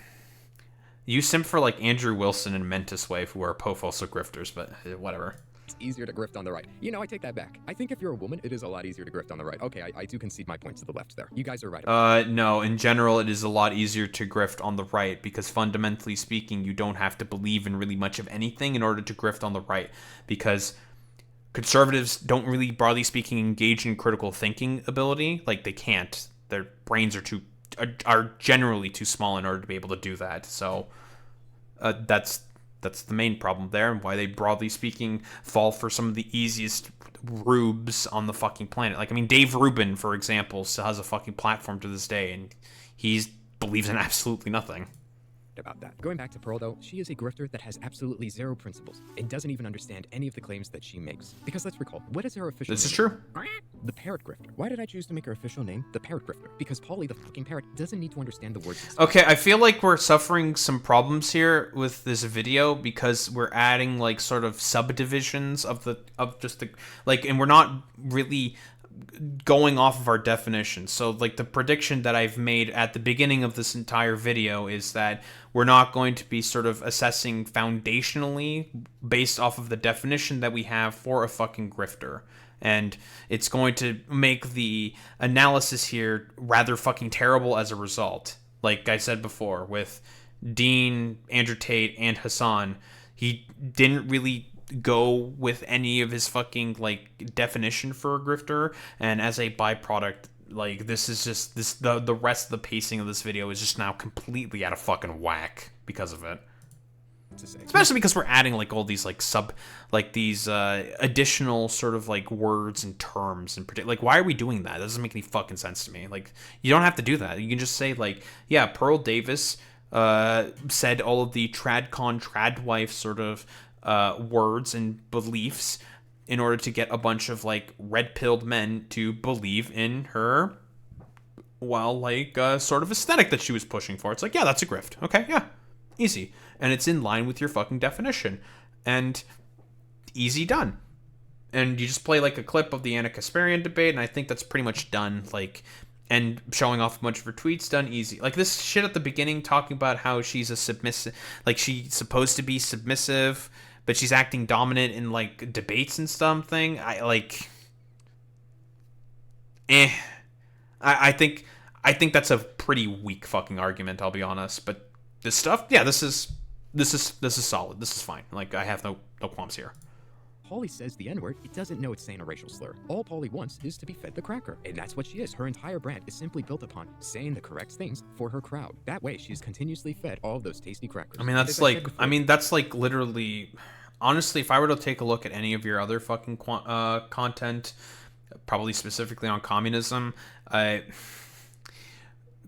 you simp for, like, Andrew Wilson and Mentis Wave, who are both also grifters, but whatever. It's easier to grift on the right. You know, I take that back. I think if you're a woman, it is a lot easier to grift on the right. Okay, I do concede my point to the left there. You guys are right. No, in general, it is a lot easier to grift on the right because fundamentally speaking, you don't have to believe in really much of anything in order to grift on the right, because conservatives don't really, broadly speaking, engage in critical thinking ability. Like, they can't. Their brains are generally too small in order to be able to do that. So that's the main problem there, and why they, broadly speaking, fall for some of the easiest rubes on the fucking planet. Like, I mean, Dave Rubin, for example, still has a fucking platform to this day, and he believes in absolutely nothing. about that. Going back to Pearl, though, she is a grifter that has absolutely zero principles and doesn't even understand any of the claims that she makes. Because let's recall, what is her official name? This is true. The Parrot Grifter. Why did I choose to make her official name the Parrot Grifter? Because Polly the fucking parrot doesn't need to understand the words. Okay, I feel like we're suffering some problems here with this video because we're adding like sort of subdivisions of just the like, and we're not really going off of our definition. So like the prediction that I've made at the beginning of this entire video is that we're not going to be sort of assessing foundationally based off of the definition that we have for a fucking grifter. And it's going to make the analysis here rather fucking terrible as a result. Like I said before, with Dean, Andrew Tate, and Hasan, he didn't really go with any of his fucking like definition for a grifter, and as a byproduct, like this is just the rest of the pacing of this video is just now completely out of fucking whack because of it. Especially because we're adding like all these like these additional sort of like words and terms and like, why are we doing that? That doesn't make any fucking sense to me. Like, you don't have to do that. You can just say like, yeah, Pearl Davis said all of the tradcon tradwife sort of words and beliefs in order to get a bunch of like red-pilled men to believe in her, well, like sort of aesthetic that she was pushing for. It's like, yeah, that's a grift. Okay, yeah, easy. And it's in line with your fucking definition. And easy done. And you just play like a clip of the Anna Kasparian debate, and I think that's pretty much done. Like, and showing off a bunch of her tweets, done easy. Like this shit at the beginning, talking about how she's a submissive, like she's supposed to be submissive, but she's acting dominant in like debates and something. I think that's a pretty weak fucking argument, I'll be honest. But this stuff, yeah, this is solid. This is fine. Like, I have no qualms here. Polly says the N-word, it doesn't know it's saying a racial slur. All Polly wants is to be fed the cracker. And that's what she is. Her entire brand is simply built upon saying the correct things for her crowd. That way, she's continuously fed all of those tasty crackers. I mean, that's like literally, honestly, if I were to take a look at any of your other fucking content, probably specifically on communism,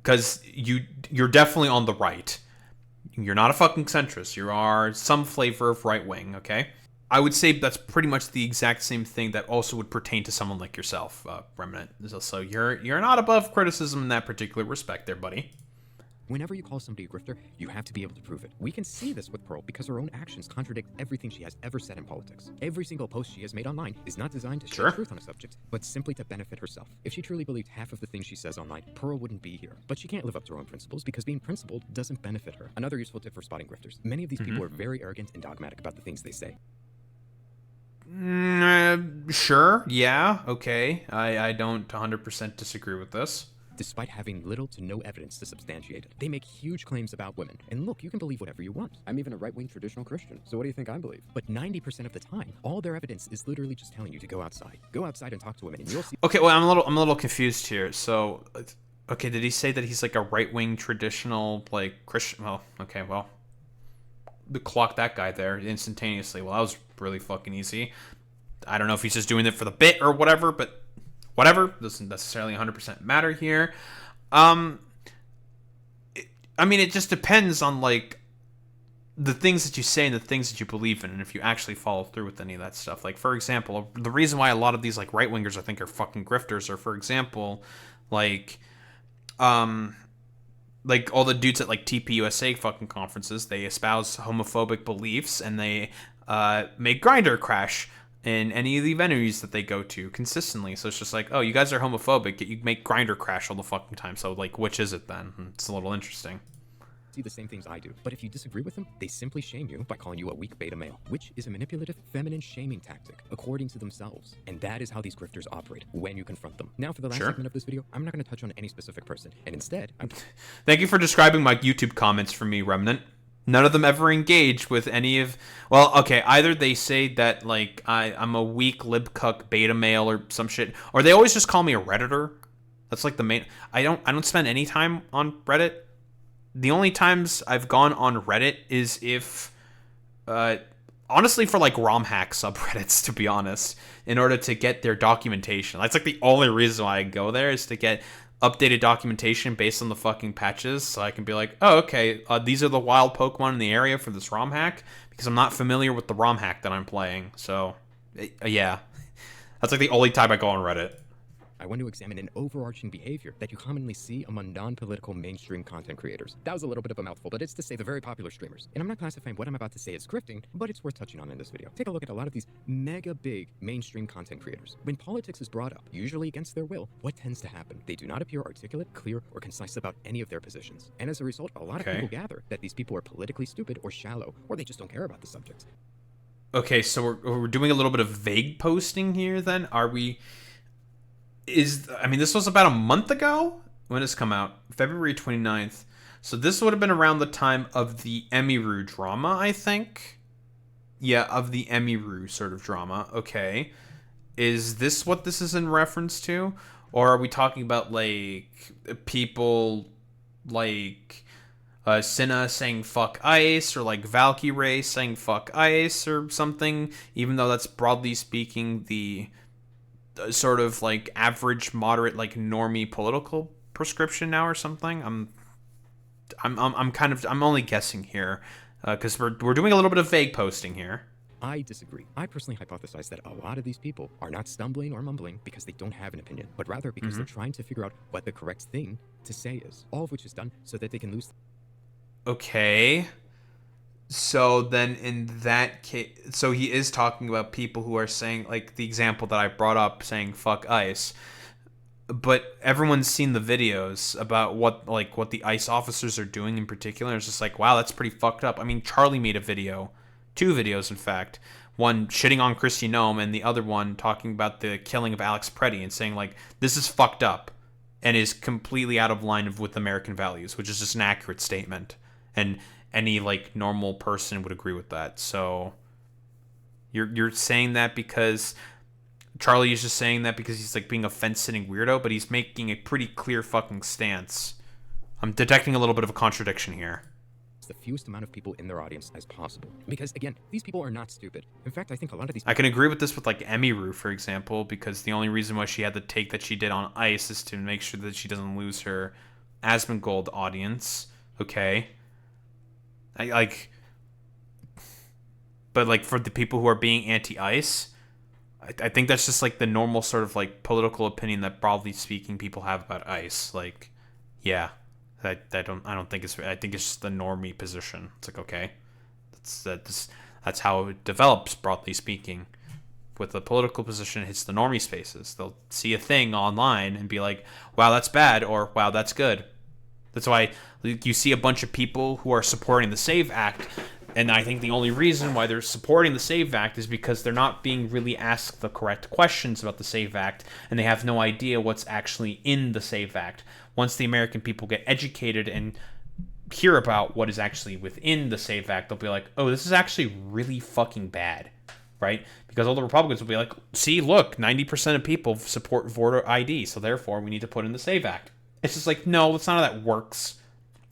because you're definitely on the right. You're not a fucking centrist. You are some flavor of right wing, okay? I would say that's pretty much the exact same thing that also would pertain to someone like yourself, Remnant. So you're not above criticism in that particular respect there, buddy. Whenever you call somebody a grifter, you have to be able to prove it. We can see this with Pearl because her own actions contradict everything she has ever said in politics. Every single post she has made online is not designed to share truth on a subject, but simply to benefit herself. If she truly believed half of the things she says online, Pearl wouldn't be here. But she can't live up to her own principles because being principled doesn't benefit her. Another useful tip for spotting grifters. Many of these people are very arrogant and dogmatic about the things they say. Sure, yeah, okay. I don't 100% disagree with this. Despite having little to no evidence to substantiate it, they make huge claims about women. And look, you can believe whatever you want. I'm even a right-wing traditional Christian, so what do you think I believe? But 90% of the time, all their evidence is literally just telling you to go outside. Go outside and talk to women, and you'll see. Okay, well, I'm a little confused here. So, okay, did he say that he's like a right-wing traditional like Christian? Well, okay, well, clock that guy there instantaneously. Well, that was really fucking easy. I don't know if he's just doing it for the bit or whatever, but whatever, doesn't necessarily 100% matter here. I mean, it just depends on like the things that you say and the things that you believe in, and if you actually follow through with any of that stuff. Like, for example, the reason why a lot of these like right wingers I think are fucking grifters are, for example, like all the dudes at like TPUSA fucking conferences, they espouse homophobic beliefs and they make Grindr crash in any of the venues that they go to consistently. So it's just like, oh, you guys are homophobic, you make Grindr crash all the fucking time. So like, which is it then? It's a little interesting. See the same things I do, but if you disagree with them, they simply shame you by calling you a weak beta male, which is a manipulative feminine shaming tactic, according to themselves. And that is how these grifters operate when you confront them. Now, for the last segment of this video, I'm not going to touch on any specific person, and instead, Thank you for describing my YouTube comments for me, Remnant. None of them ever engage with any of... Well, okay, either they say that, like, I'm a weak libcuck beta male or some shit, or they always just call me a Redditor. That's, like, the main... I don't spend any time on Reddit. The only times I've gone on Reddit is if... honestly, for, like, ROM hack subreddits, to be honest, in order to get their documentation. That's, like, the only reason why I go there is to get updated documentation based on the fucking patches, so I can be like, oh, okay, these are the wild Pokemon in the area for this ROM hack, because I'm not familiar with the ROM hack that I'm playing. So, yeah. That's like the only time I go on Reddit. I want to examine an overarching behavior that you commonly see among non-political mainstream content creators. That was a little bit of a mouthful, but it's to say the very popular streamers. And I'm not classifying what I'm about to say as grifting, but it's worth touching on in this video. Take a look at a lot of these mega big mainstream content creators. When politics is brought up, usually against their will, what tends to happen? They do not appear articulate, clear, or concise about any of their positions. And as a result, a lot of people gather that these people are politically stupid or shallow, or they just don't care about the subject. Okay, so we're doing a little bit of vague posting here then? Are we... I mean, this was about a month ago? When did this come out? February 29th. So this would have been around the time of the Emiru drama, I think? Yeah, of the Emiru sort of drama. Okay. Is this what this is in reference to? Or are we talking about, like, people, like, Cinna saying fuck ICE, or, like, Valkyrie saying fuck ICE or something? Even though that's, broadly speaking, the sort of like average, moderate, like normie political prescription now or something. I'm only guessing here because we're doing a little bit of vague posting here. I disagree. I personally hypothesize that a lot of these people are not stumbling or mumbling because they don't have an opinion, but rather because they're trying to figure out what the correct thing to say is. All of which is done so that they can lose. Okay. So then in that case, so he is talking about people who are saying, like the example that I brought up, saying fuck ICE. But everyone's seen the videos about what the ICE officers are doing in particular. It's just like, wow, that's pretty fucked up. I mean, Charlie made a video, 2 videos in fact. One shitting on Christy Nome and the other one talking about the killing of Alex Preddy and saying like, this is fucked up and is completely out of line with American values, which is just an accurate statement. And any like normal person would agree with that. So you're saying that because Charlie is just saying that because he's like being a fence-sitting weirdo, but he's making a pretty clear fucking stance. I'm detecting a little bit of a contradiction here. The fewest amount of people in their audience as possible. Because again, these people are not stupid. In fact, I think a lot of these... I can agree with this with like Emiru, for example, because the only reason why she had the take that she did on ICE is to make sure that she doesn't lose her Asmongold audience. Okay. But like for the people who are being anti-ICE, I think that's just like the normal sort of like political opinion that broadly speaking people have about ICE. Like, yeah, I don't think it's. I think it's just the normie position. It's like, okay, that's how it develops broadly speaking. With the political position, it hits the normie spaces. They'll see a thing online and be like, wow, that's bad, or wow, that's good. That's why you see a bunch of people who are supporting the SAVE Act, and I think the only reason why they're supporting the SAVE Act is because they're not being really asked the correct questions about the SAVE Act, and they have no idea what's actually in the SAVE Act. Once the American people get educated and hear about what is actually within the SAVE Act, they'll be like, oh, this is actually really fucking bad, right? Because all the Republicans will be like, see, look, 90% of people support voter ID, so therefore we need to put in the SAVE Act. It's just like, no, that's not how that works.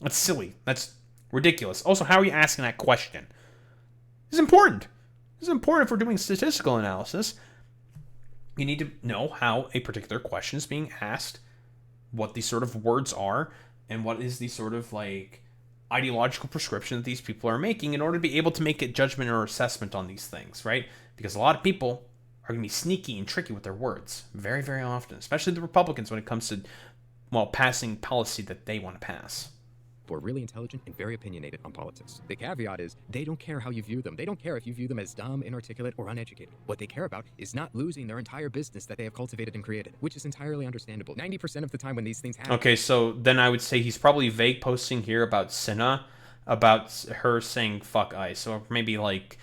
That's silly. That's ridiculous. Also, how are you asking that question? It's important. It's important if we're doing statistical analysis. You need to know how a particular question is being asked, what these sort of words are, and what is the sort of like ideological prescription that these people are making in order to be able to make a judgment or assessment on these things, right? Because a lot of people are going to be sneaky and tricky with their words very, very often, especially the Republicans when it comes to, well, passing policy that they want to pass. Are really intelligent and very opinionated on politics. The caveat is they don't care how you view them. They don't care if you view them as dumb, inarticulate, or uneducated. What they care about is not losing their entire business that they have cultivated and created, which is entirely understandable. 90% of the time when these things happen... Okay, so then I would say he's probably vague posting here about Cinna, about her saying fuck ICE, or maybe like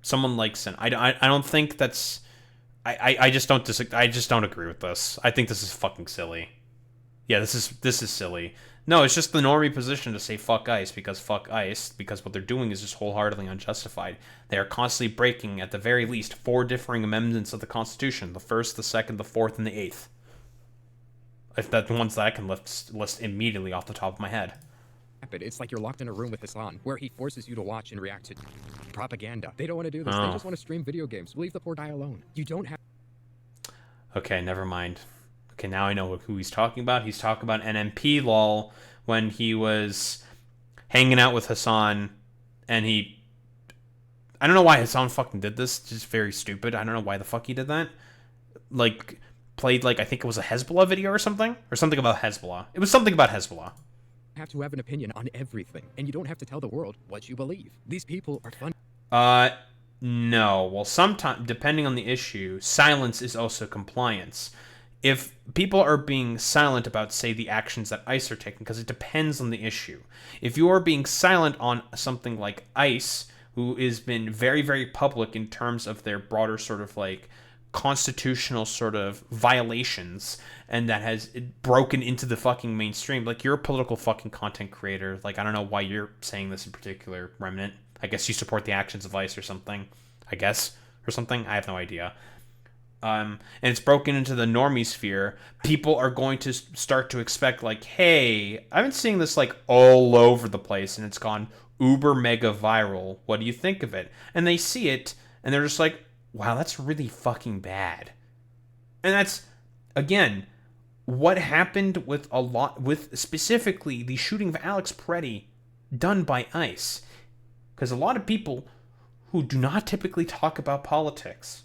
someone like Cinna. I don't think that's... I just don't agree with this. I think this is fucking silly. Yeah, this is silly. No, it's just the normie position to say fuck ICE, because what they're doing is just wholeheartedly unjustified. They are constantly breaking, at the very least, 4 differing amendments of the Constitution. The 1st, the 2nd, the 4th, and the 8th. If that's the ones that I can list immediately off the top of my head. It's like you're locked in a room with Hassan, where he forces you to watch and react to propaganda. They don't want to do this. They just want to stream video games. Leave the poor guy alone. You don't have... Okay, never mind. Okay, now I know who he's talking about. He's talking about NMP lol when he was hanging out with Hasan, and I don't know why Hasan fucking did this. It's just very stupid. I don't know why the fuck he did that. Like, played, like, I think it was a Hezbollah video or something about Hezbollah. It was something about Hezbollah. Have to have an opinion on everything, and you don't have to tell the world what you believe. These people are fun. No. Well, sometimes, depending on the issue, silence is also compliance. If people are being silent about, say, the actions that ICE are taking, because it depends on the issue. If you are being silent on something like ICE, who has been very, very public in terms of their broader sort of, like, constitutional sort of violations, and that has broken into the fucking mainstream, like, you're a political fucking content creator. Like, I don't know why you're saying this in particular, Remnant. I guess you support the actions of ICE or something. I have no idea. And it's broken into the normie sphere. People are going to start to expect, like, hey, I've been seeing this, like, all over the place, and it's gone uber mega viral. What do you think of it? And they see it, and they're just like, wow, that's really fucking bad. And that's, again, what happened with specifically the shooting of Alex Peretti done by ICE. Because a lot of people who do not typically talk about politics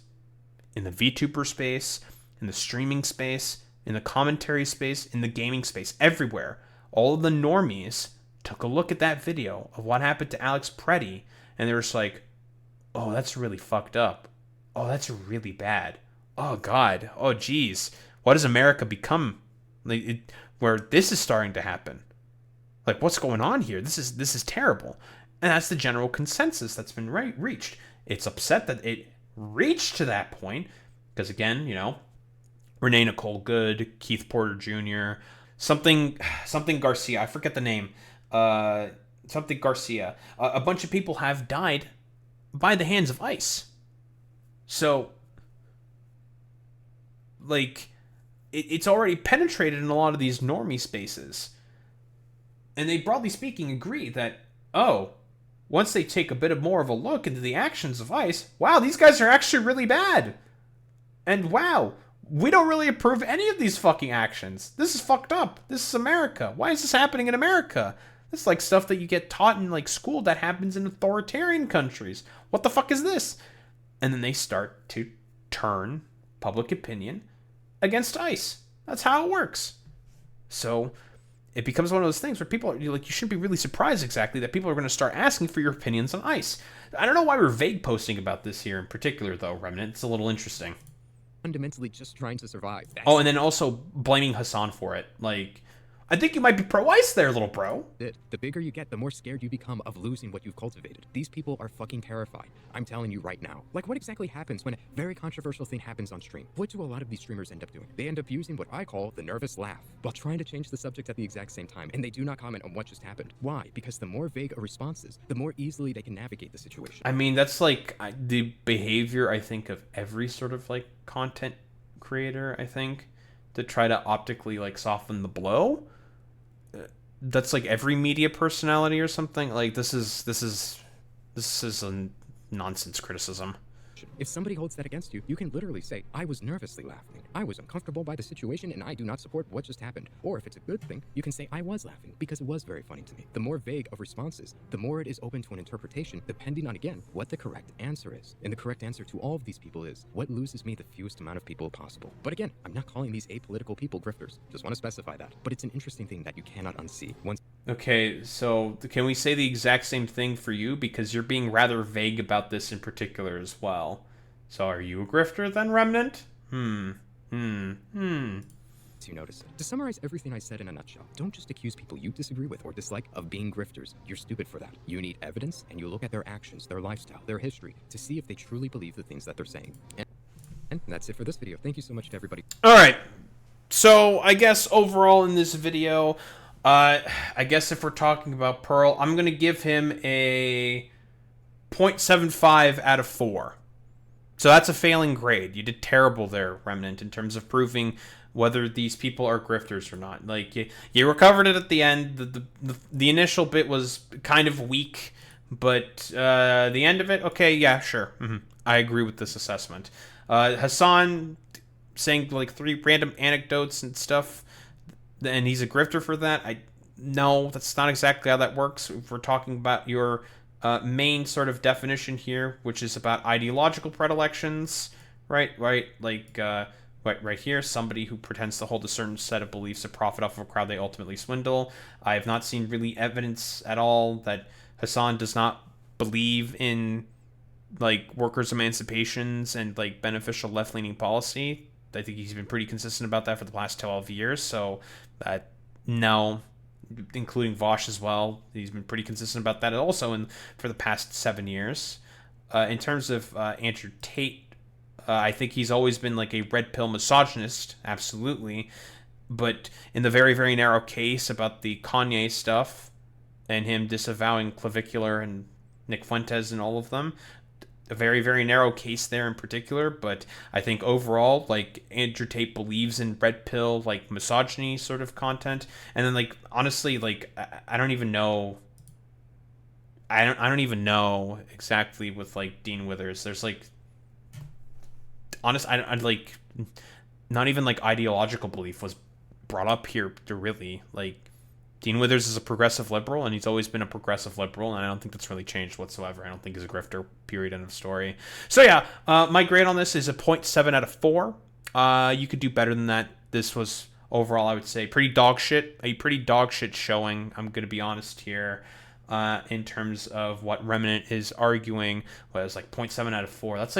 in the VTuber space, in the streaming space, in the commentary space, in the gaming space, everywhere, all of the normies took a look at that video of what happened to Alex Peretti, and they were just like, oh, that's really fucked up. Oh, that's really bad. Oh, God. Oh, geez. What has America become? Like, where this is starting to happen. Like, what's going on here? This is terrible. And that's the general consensus that's been reached. It's upset that it reached to that point, because, again, you know, Renee Nicole Good, Keith Porter Jr., something Garcia, I forget the name, something Garcia. A bunch of people have died by the hands of ICE. So, like, it's already penetrated in a lot of these normie spaces. And they, broadly speaking, agree that, oh, once they take a bit more of a look into the actions of ICE, wow, these guys are actually really bad. And wow, we don't really approve any of these fucking actions. This is fucked up. This is America. Why is this happening in America? This is like stuff that you get taught in, like, school that happens in authoritarian countries. What the fuck is this? And then they start to turn public opinion against ICE. That's how it works. So it becomes one of those things where people are like, you shouldn't be really surprised exactly that people are going to start asking for your opinions on ICE. I don't know why we're vague posting about this here in particular, though, Remnant. It's a little interesting. Fundamentally just trying to survive. Oh, and then also blaming Hasan for it. Like, I think you might be pro-ICE there, little bro. The bigger you get, the more scared you become of losing what you've cultivated. These people are fucking terrified. I'm telling you right now. Like, what exactly happens when a very controversial thing happens on stream? What do a lot of these streamers end up doing? They end up using what I call the nervous laugh, while trying to change the subject at the exact same time, and they do not comment on what just happened. Why? Because the more vague a response is, the more easily they can navigate the situation. I mean, that's like the behavior, I think, of every sort of, like, content creator, I think, to try to optically, like, soften the blow. That's like every media personality or something. Like, this is a nonsense criticism. If somebody holds that against you, you can literally say, I was nervously laughing. I was uncomfortable by the situation and I do not support what just happened. Or if it's a good thing, you can say, I was laughing because it was very funny to me. The more vague of responses, the more it is open to an interpretation, depending on, again, what the correct answer is. And the correct answer to all of these people is, what loses me the fewest amount of people possible. But again, I'm not calling these apolitical people grifters. Just want to specify that. But it's an interesting thing that you cannot unsee. Okay, so can we say the exact same thing for you? Because you're being rather vague about this in particular as well. So are you a grifter then, Remnant? You notice it. To summarize everything I said in a nutshell, don't just accuse people you disagree with or dislike of being grifters. You're stupid for that. You need evidence, and you look at their actions, their lifestyle, their history, to see if they truly believe the things that they're saying. And that's it for this video. Thank you so much to everybody. Alright, so I guess overall in this video, I guess if we're talking about Pearl, I'm going to give him a 0.75 out of 4. So that's a failing grade. You did terrible there, Remnant, in terms of proving whether these people are grifters or not. Like, you recovered it at the end. The initial bit was kind of weak, but the end of it, okay, yeah, sure. I agree with this assessment. Hasan, saying like 3 random anecdotes and stuff, and he's a grifter for that. No, that's not exactly how that works. If we're talking about your main sort of definition here, which is about ideological predilections, right, like right here, somebody who pretends to hold a certain set of beliefs to profit off of a crowd they ultimately swindle. I have not seen really evidence at all that Hasan does not believe in like workers' emancipations and like beneficial left-leaning policy. I think he's been pretty consistent about that for the past 12 years. So no, including Vaush as well. He's been pretty consistent about that also for the past 7 years. In terms of Andrew Tate, I think he's always been like a red pill misogynist, absolutely. But in the very, very narrow case about the Kanye stuff and him disavowing Clavicular and Nick Fuentes and all of them, a very, very narrow case there in particular. But I think overall, like, Andrew Tate believes in red pill, like, misogyny sort of content. And then, like, honestly, like, I don't even know. I don't even know exactly with like Dean Withers. There's like, I'd like, not even like ideological belief was brought up here to really. Like, Dean Withers is a progressive liberal, and he's always been a progressive liberal, and I don't think that's really changed whatsoever. I don't think he's a grifter, period, end of story. So yeah, my grade on this is a 0.7 out of 4. You could do better than that. This was, overall, I would say, a pretty dog shit showing. I'm going to be honest here. In terms of what Remnant is arguing, was like 0.7 out of 4. That's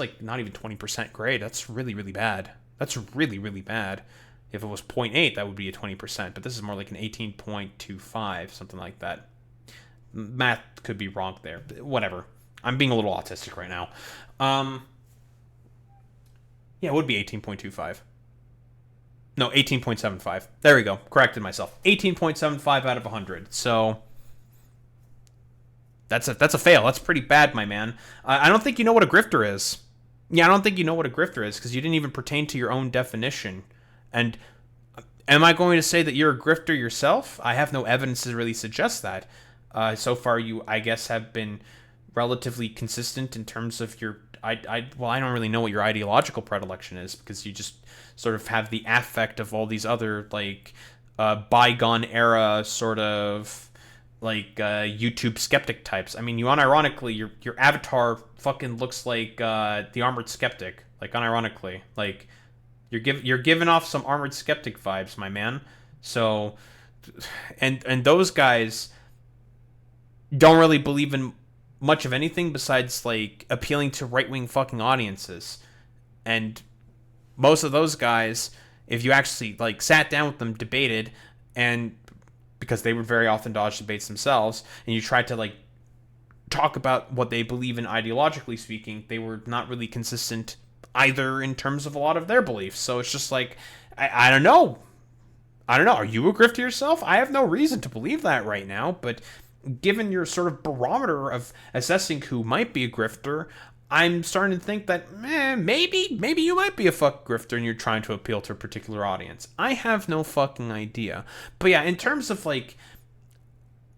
like not even 20% grade. That's really, really bad. That's really, really bad. If it was 0.8, that would be a 20%, but this is more like an 18.25, something like that. Math could be wrong there. Whatever. I'm being a little autistic right now. Yeah, it would be 18.25. No, 18.75. There we go. Corrected myself. 18.75 out of 100. So that's a fail. That's pretty bad, my man. I don't think you know what a grifter is. Yeah, I don't think you know what a grifter is because you didn't even pertain to your own definition. And am I going to say that you're a grifter yourself? I have no evidence to really suggest that. So far, you, I guess, have been relatively consistent in terms of your... well, I don't really know what your ideological predilection is because you just sort of have the affect of all these other, like, bygone era sort of, like, YouTube skeptic types. I mean, you unironically, your avatar fucking looks like the Armored Skeptic. Like, unironically. Like... You're giving off some Armored Skeptic vibes, my man. So, and those guys don't really believe in much of anything besides like appealing to right-wing fucking audiences. And most of those guys, if you actually like sat down with them, debated, and because they would very often dodge debates themselves, and you tried to like talk about what they believe in ideologically speaking, they were not really consistent either in terms of a lot of their beliefs. So it's just like, I don't know. Are you a grifter yourself? I have no reason to believe that right now, but given your sort of barometer of assessing who might be a grifter, I'm starting to think that maybe you might be a fuck grifter and you're trying to appeal to a particular audience. I have no fucking idea. But yeah, in terms of like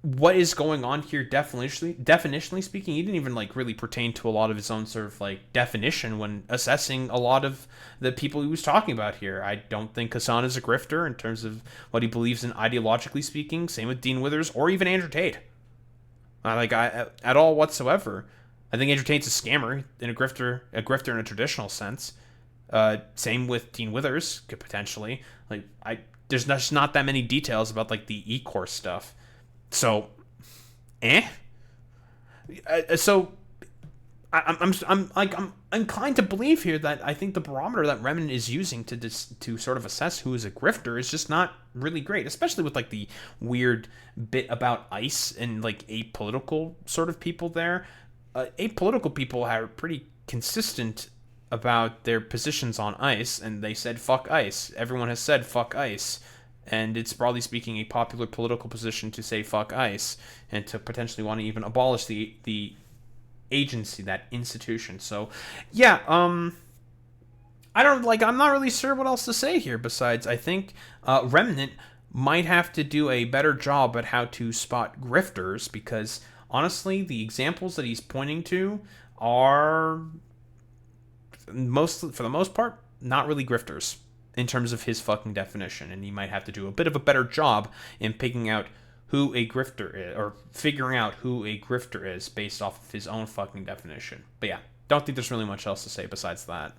what is going on here, definitionally speaking, he didn't even like really pertain to a lot of his own sort of like definition when assessing a lot of the people he was talking about here. I don't think Hasan is a grifter in terms of what he believes in ideologically speaking. Same with Dean Withers or even Andrew Tate. At all whatsoever. I think Andrew Tate's a scammer and a grifter in a traditional sense. Same with Dean Withers, could potentially. Like there's just not that many details about like the e-course stuff. So, So, I'm inclined to believe here that I think the barometer that Remnant is using to sort of assess who is a grifter is just not really great, especially with like the weird bit about ICE and like apolitical sort of people there. Apolitical people are pretty consistent about their positions on ICE, and they said fuck ICE. Everyone has said fuck ICE. And it's, broadly speaking, a popular political position to say fuck ICE and to potentially want to even abolish the agency, that institution. So, yeah, I'm not really sure what else to say here besides I think Remnant might have to do a better job at how to spot grifters because, honestly, the examples that he's pointing to are, for the most part, not really grifters in terms of his fucking definition, and he might have to do a bit of a better job in picking out who a grifter is, or figuring out who a grifter is based off of his own fucking definition. But yeah, don't think there's really much else to say besides that.